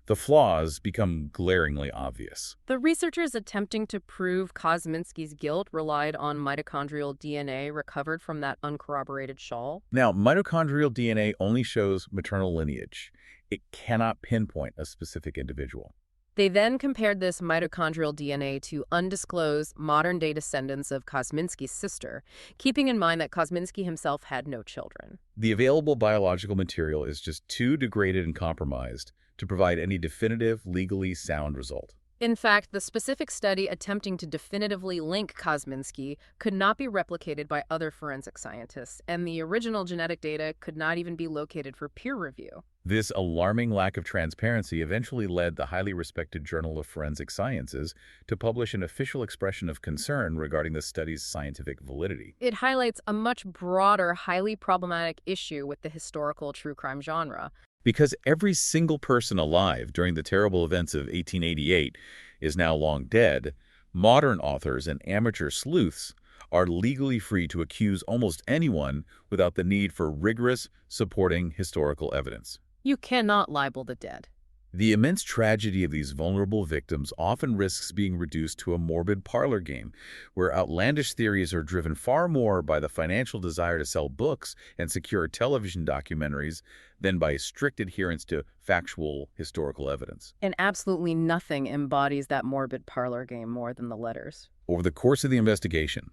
the flaws become glaringly obvious. The researchers attempting to prove Kosminski's guilt relied on mitochondrial DNA recovered from that uncorroborated shawl. Now, mitochondrial DNA only shows maternal lineage. It cannot pinpoint a specific individual. They then compared this mitochondrial DNA to undisclosed modern-day descendants of Kosminski's sister, keeping in mind that Kosminski himself had no children. The available biological material is just too degraded and compromised to provide any definitive, legally sound result. In fact, the specific study attempting to definitively link Kosminski could not be replicated by other forensic scientists, and the original genetic data could not even be located for peer review. This alarming lack of transparency eventually led the highly respected Journal of Forensic Sciences to publish an official expression of concern regarding the study's scientific validity. It highlights a much broader, highly problematic issue with the historical true crime genre. Because every single person alive during the terrible events of 1888 is now long dead, modern authors and amateur sleuths are legally free to accuse almost anyone without the need for rigorous, supporting historical evidence. You cannot libel the dead. The immense tragedy of these vulnerable victims often risks being reduced to a morbid parlor game, where outlandish theories are driven far more by the financial desire to sell books and secure television documentaries than by strict adherence to factual historical evidence. And absolutely nothing embodies that morbid parlor game more than the letters. Over the course of the investigation,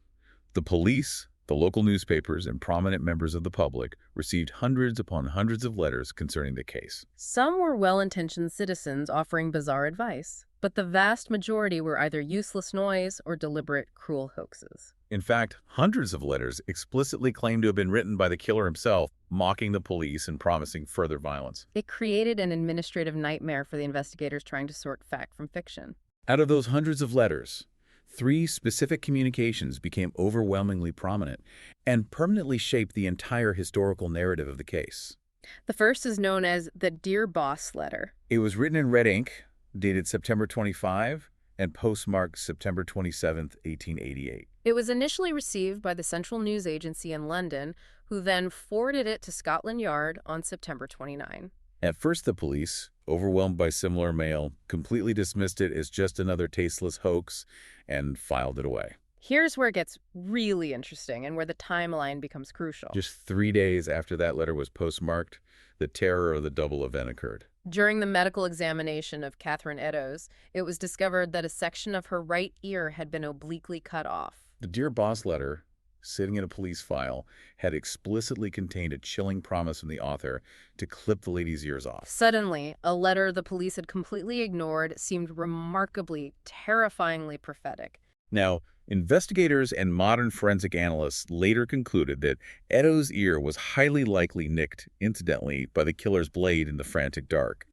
the police, the local newspapers, and prominent members of the public received hundreds upon hundreds of letters concerning the case. Some were well-intentioned citizens offering bizarre advice, but the vast majority were either useless noise or deliberate, cruel hoaxes. In fact, hundreds of letters explicitly claimed to have been written by the killer himself, mocking the police and promising further violence. It created an administrative nightmare for the investigators trying to sort fact from fiction. Out of those hundreds of letters, 3 specific communications became overwhelmingly prominent and permanently shaped the entire historical narrative of the case. The first is known as the Dear Boss letter. It was written in red ink, dated September 25, and postmarked September 27, 1888. It was initially received by the Central News Agency in London, who then forwarded it to Scotland Yard on September 29. At first, the police, overwhelmed by similar mail, completely dismissed it as just another tasteless hoax and filed it away. Here's where it gets really interesting and where the timeline becomes crucial. Just 3 days after that letter was postmarked, the terror of the double event occurred. During the medical examination of Catherine Eddowes, it was discovered that a section of her right ear had been obliquely cut off. The Dear Boss letter, sitting in a police file, had explicitly contained a chilling promise from the author to clip the lady's ears off. Suddenly, a letter the police had completely ignored seemed remarkably, terrifyingly prophetic. Now, investigators and modern forensic analysts later concluded that Eddowes' ear was highly likely nicked, incidentally, by the killer's blade in the frantic dark,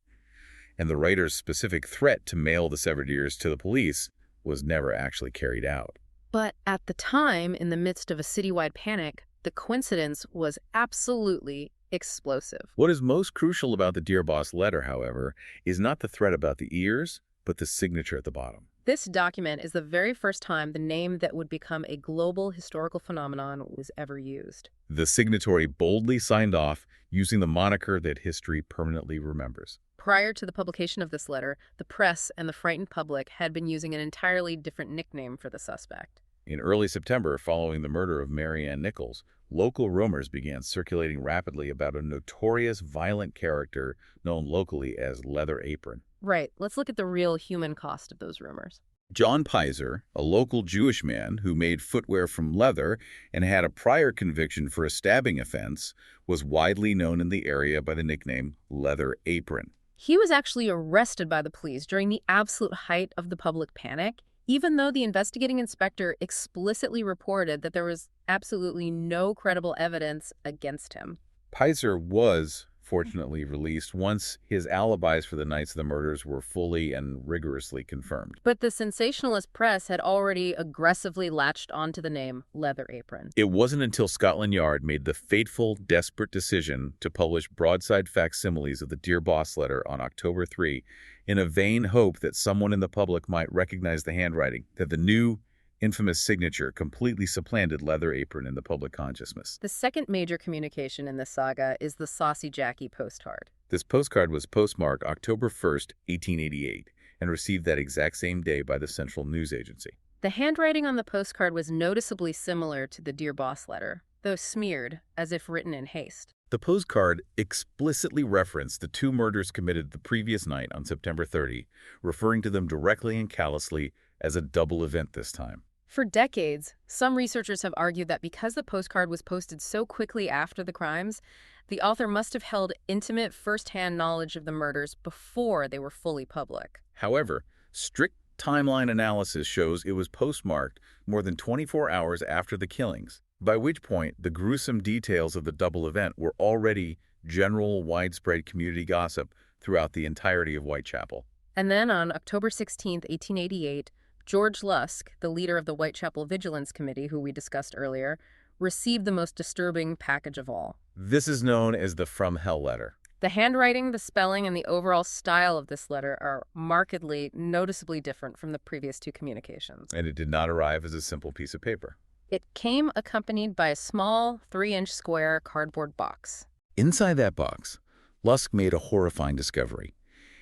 and the writer's specific threat to mail the severed ears to the police was never actually carried out. But at the time, in the midst of a citywide panic, the coincidence was absolutely explosive. What is most crucial about the Dear Boss letter, however, is not the threat about the ears, but the signature at the bottom. This document is the very first time the name that would become a global historical phenomenon was ever used. The signatory boldly signed off using the moniker that history permanently remembers. Prior to the publication of this letter, the press and the frightened public had been using an entirely different nickname for the suspect. In early September, following the murder of Mary Ann Nichols, local rumors began circulating rapidly about a notorious violent character known locally as Leather Apron. Right. Let's look at the real human cost of those rumors. John Pizer, a local Jewish man who made footwear from leather and had a prior conviction for a stabbing offense, was widely known in the area by the nickname Leather Apron. He was actually arrested by the police during the absolute height of the public panic, even though the investigating inspector explicitly reported that there was absolutely no credible evidence against him. Pizer was fortunately released once his alibis for the nights of the murders were fully and rigorously confirmed. But the sensationalist press had already aggressively latched onto the name Leather Apron. It wasn't until Scotland Yard made the fateful, desperate decision to publish broadside facsimiles of the Dear Boss letter on October 3 in a vain hope that someone in the public might recognize the handwriting, that the new, infamous signature completely supplanted Leather Apron in the public consciousness. The second major communication in this saga is the Saucy Jackie postcard. This postcard was postmarked October 1st, 1888, and received that exact same day by the Central News Agency. The handwriting on the postcard was noticeably similar to the Dear Boss letter, though smeared, as if written in haste. The postcard explicitly referenced the two murders committed the previous night on September 30, referring to them directly and callously as a double event this time. For decades, some researchers have argued that because the postcard was posted so quickly after the crimes, the author must have held intimate first-hand knowledge of the murders before they were fully public. However, strict timeline analysis shows it was postmarked more than 24 hours after the killings, by which point the gruesome details of the double event were already general, widespread community gossip throughout the entirety of Whitechapel. And then on October 16, 1888, George Lusk, the leader of the Whitechapel Vigilance Committee, who we discussed earlier, received the most disturbing package of all. This is known as the From Hell letter. The handwriting, the spelling, and the overall style of this letter are markedly, noticeably different from the previous two communications. And it did not arrive as a simple piece of paper. It came accompanied by a small 3-inch square cardboard box. Inside that box, Lusk made a horrifying discovery.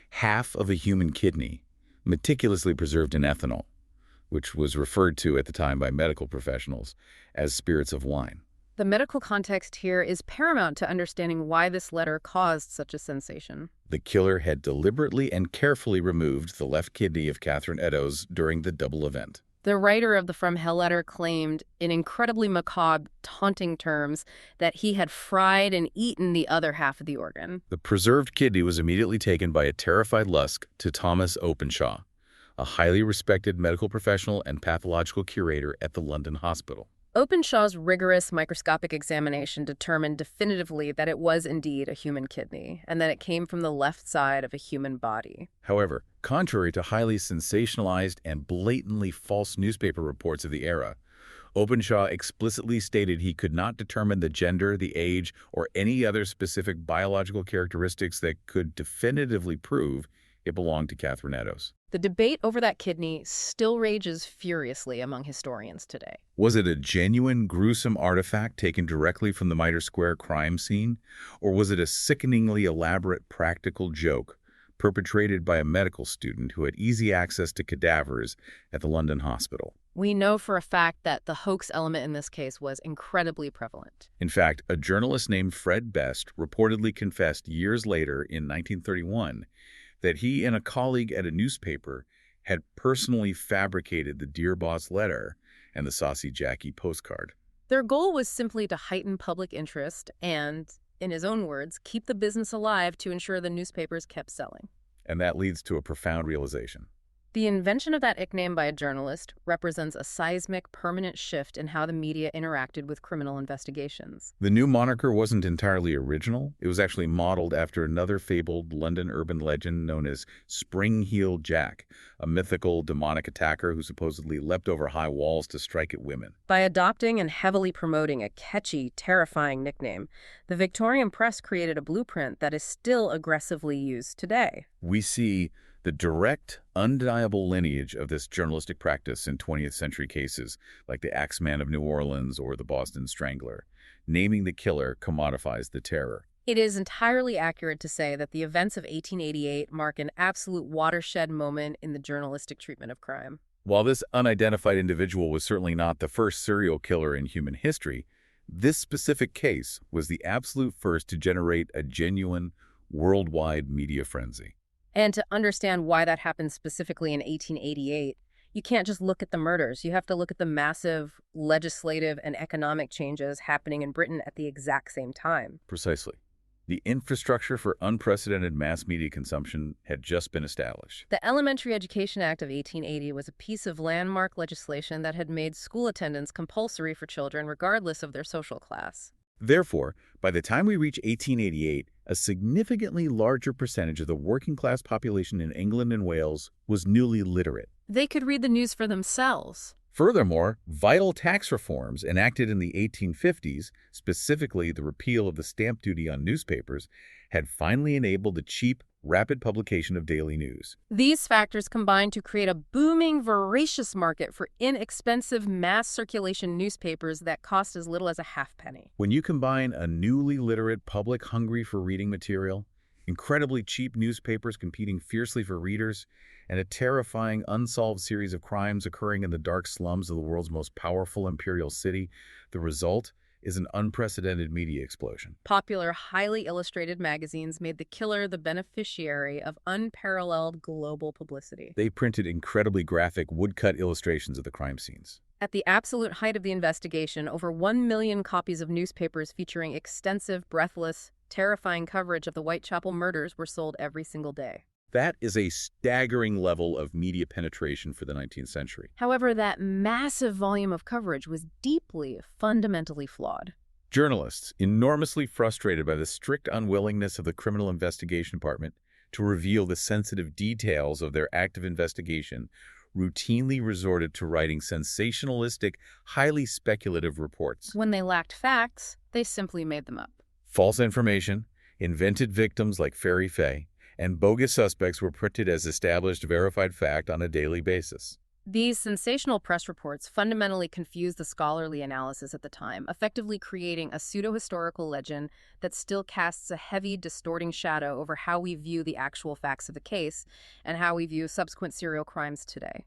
Half of a human kidney, meticulously preserved in ethanol, which was referred to at the time by medical professionals as spirits of wine. The medical context here is paramount to understanding why this letter caused such a sensation. The killer had deliberately and carefully removed the left kidney of Catherine Eddowes during the double event. The writer of the From Hell letter claimed, in incredibly macabre, taunting terms, that he had fried and eaten the other half of the organ. The preserved kidney was immediately taken by a terrified Lusk to Thomas Openshaw, a highly respected medical professional and pathological curator at the London hospital. Openshaw's rigorous microscopic examination determined definitively that it was indeed a human kidney, and that it came from the left side of a human body. However, contrary to highly sensationalized and blatantly false newspaper reports of the era, Openshaw explicitly stated he could not determine the gender, the age, or any other specific biological characteristics that could definitively prove it belonged to Catherine Eddowes. The debate over that kidney still rages furiously among historians today. Was it a genuine, gruesome artifact taken directly from the Mitre Square crime scene, or was it a sickeningly elaborate practical joke perpetrated by a medical student who had easy access to cadavers at the London hospital? We know for a fact that the hoax element in this case was incredibly prevalent. In fact, a journalist named Fred Best reportedly confessed years later in 1931 that he and a colleague at a newspaper had personally fabricated the Dear Boss letter and the Saucy Jackie postcard. Their goal was simply to heighten public interest and, in his own words, keep the business alive to ensure the newspapers kept selling. And that leads to a profound realization. The invention of that nickname by a journalist represents a seismic, permanent shift in how the media interacted with criminal investigations. The new moniker wasn't entirely original. It was actually modeled after another fabled London urban legend known as Spring-Heeled Jack, a mythical demonic attacker who supposedly leapt over high walls to strike at women. By adopting and heavily promoting a catchy, terrifying nickname, the Victorian press created a blueprint that is still aggressively used today. We see the direct, undeniable lineage of this journalistic practice in 20th century cases like the Axeman of New Orleans or the Boston Strangler. Naming the killer commodifies the terror. It is entirely accurate to say that the events of 1888 mark an absolute watershed moment in the journalistic treatment of crime. While this unidentified individual was certainly not the first serial killer in human history, this specific case was the absolute first to generate a genuine, worldwide media frenzy. And to understand why that happened specifically in 1888, you can't just look at the murders. You have to look at the massive legislative and economic changes happening in Britain at the exact same time. Precisely. The infrastructure for unprecedented mass media consumption had just been established. The Elementary Education Act of 1880 was a piece of landmark legislation that had made school attendance compulsory for children regardless of their social class. Therefore, by the time we reach 1888, A significantly larger percentage of the working-class population in England and Wales was newly literate. They could read the news for themselves. Furthermore, vital tax reforms enacted in the 1850s, specifically the repeal of the stamp duty on newspapers, had finally enabled the cheap, rapid publication of daily news. These factors combined to create a booming, voracious market for inexpensive mass circulation newspapers that cost as little as a halfpenny. When you combine a newly literate public hungry for reading material, incredibly cheap newspapers competing fiercely for readers, and a terrifying, unsolved series of crimes occurring in the dark slums of the world's most powerful imperial city, the result is an unprecedented media explosion. Popular, highly illustrated magazines made the killer the beneficiary of unparalleled global publicity. They printed incredibly graphic, woodcut illustrations of the crime scenes. At the absolute height of the investigation, over 1 million copies of newspapers featuring extensive, breathless, terrifying coverage of the Whitechapel murders were sold every single day. That is a staggering level of media penetration for the 19th century. However, that massive volume of coverage was deeply, fundamentally flawed. Journalists, enormously frustrated by the strict unwillingness of the Criminal Investigation Department to reveal the sensitive details of their active investigation, routinely resorted to writing sensationalistic, highly speculative reports. When they lacked facts, they simply made them up. False information, invented victims like Fairy Faye, and bogus suspects were printed as established, verified fact on a daily basis. These sensational press reports fundamentally confused the scholarly analysis at the time, effectively creating a pseudo-historical legend that still casts a heavy, distorting shadow over how we view the actual facts of the case and how we view subsequent serial crimes today.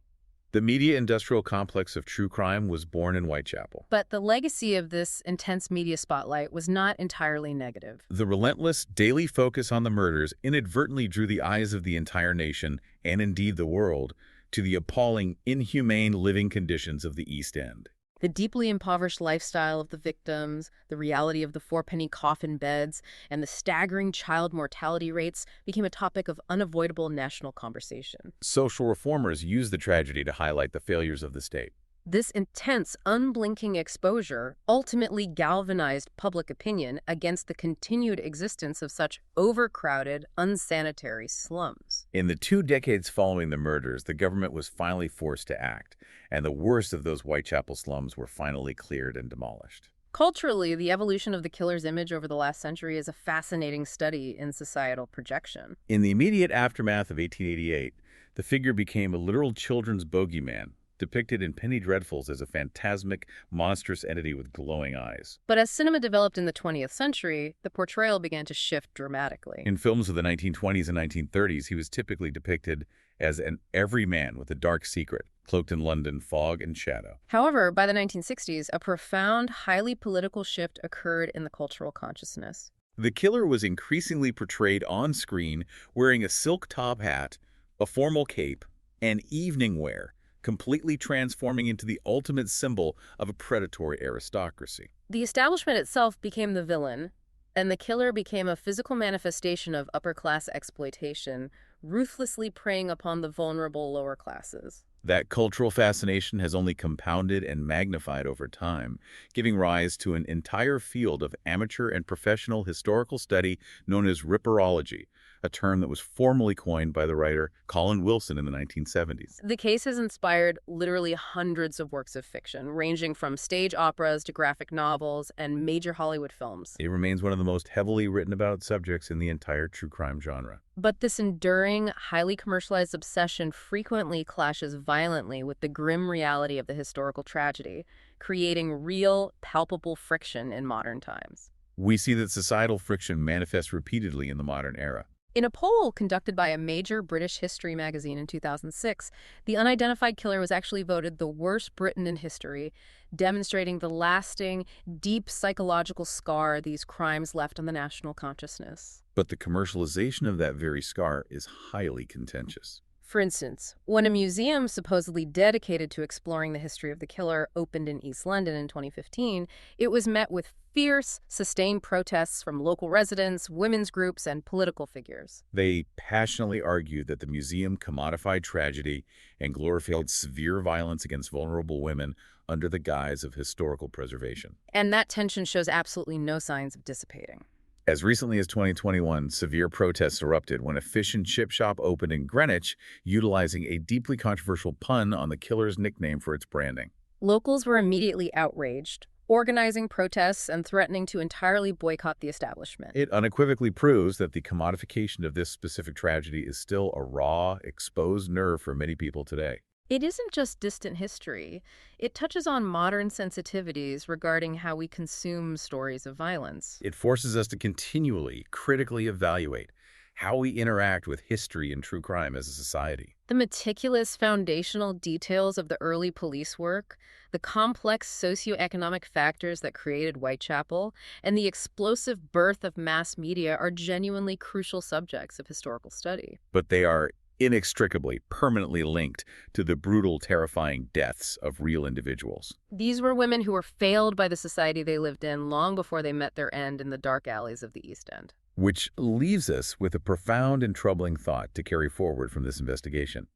The media-industrial complex of true crime was born in Whitechapel. But the legacy of this intense media spotlight was not entirely negative. The relentless daily focus on the murders inadvertently drew the eyes of the entire nation, and indeed the world, to the appalling, inhumane living conditions of the East End. The deeply impoverished lifestyle of the victims, the reality of the four-penny coffin beds, and the staggering child mortality rates became a topic of unavoidable national conversation. Social reformers used the tragedy to highlight the failures of the state. This intense, unblinking exposure ultimately galvanized public opinion against the continued existence of such overcrowded, unsanitary slums. In the 2 decades following the murders, the government was finally forced to act, and the worst of those Whitechapel slums were finally cleared and demolished. Culturally, the evolution of the killer's image over the last century is a fascinating study in societal projection. In the immediate aftermath of 1888, the figure became a literal children's bogeyman, depicted in penny dreadfuls as a phantasmic, monstrous entity with glowing eyes. But as cinema developed in the 20th century, the portrayal began to shift dramatically. In films of the 1920s and 1930s, he was typically depicted as an everyman with a dark secret, cloaked in London fog and shadow. However, by the 1960s, a profound, highly political shift occurred in the cultural consciousness. The killer was increasingly portrayed on screen wearing a silk top hat, a formal cape, and evening wear, completely transforming into the ultimate symbol of a predatory aristocracy. The establishment itself became the villain, and the killer became a physical manifestation of upper-class exploitation, ruthlessly preying upon the vulnerable lower classes. That cultural fascination has only compounded and magnified over time, giving rise to an entire field of amateur and professional historical study known as Ripperology, a term that was formally coined by the writer Colin Wilson in the 1970s. The case has inspired literally hundreds of works of fiction, ranging from stage operas to graphic novels and major Hollywood films. It remains one of the most heavily written about subjects in the entire true crime genre. But this enduring, highly commercialized obsession frequently clashes violently with the grim reality of the historical tragedy, creating real, palpable friction in modern times. We see that societal friction manifests repeatedly in the modern era. In a poll conducted by a major British history magazine in 2006, the unidentified killer was actually voted the worst Briton in history, demonstrating the lasting, deep psychological scar these crimes left on the national consciousness. But the commercialization of that very scar is highly contentious. For instance, when a museum supposedly dedicated to exploring the history of the killer opened in East London in 2015, it was met with fierce, sustained protests from local residents, women's groups, and political figures. They passionately argued that the museum commodified tragedy and glorified severe violence against vulnerable women under the guise of historical preservation. And that tension shows absolutely no signs of dissipating. As recently as 2021, severe protests erupted when a fish and chip shop opened in Greenwich, utilizing a deeply controversial pun on the killer's nickname for its branding. Locals were immediately outraged, organizing protests and threatening to entirely boycott the establishment. It unequivocally proves that the commodification of this specific tragedy is still a raw, exposed nerve for many people today. It isn't just distant history. It touches on modern sensitivities regarding how we consume stories of violence. It forces us to continually, critically evaluate how we interact with history and true crime as a society. The meticulous foundational details of the early police work, the complex socioeconomic factors that created Whitechapel, and the explosive birth of mass media are genuinely crucial subjects of historical study. But they are inextricably, permanently linked to the brutal, terrifying deaths of real individuals. These were women who were failed by the society they lived in long before they met their end in the dark alleys of the East End. Which leaves us with a profound and troubling thought to carry forward from this investigation.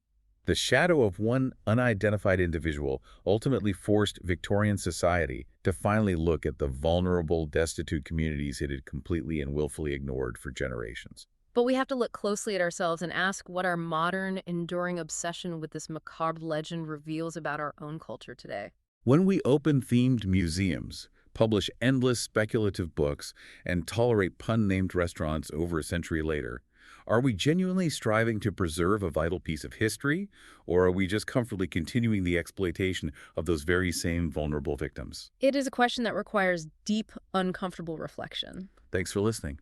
The shadow of one unidentified individual ultimately forced Victorian society to finally look at the vulnerable, destitute communities it had completely and willfully ignored for generations. But we have to look closely at ourselves and ask what our modern, enduring obsession with this macabre legend reveals about our own culture today. When we open themed museums, publish endless speculative books, and tolerate pun-named restaurants over a century later, are we genuinely striving to preserve a vital piece of history, or are we just comfortably continuing the exploitation of those very same vulnerable victims? It is a question that requires deep, uncomfortable reflection. Thanks for listening.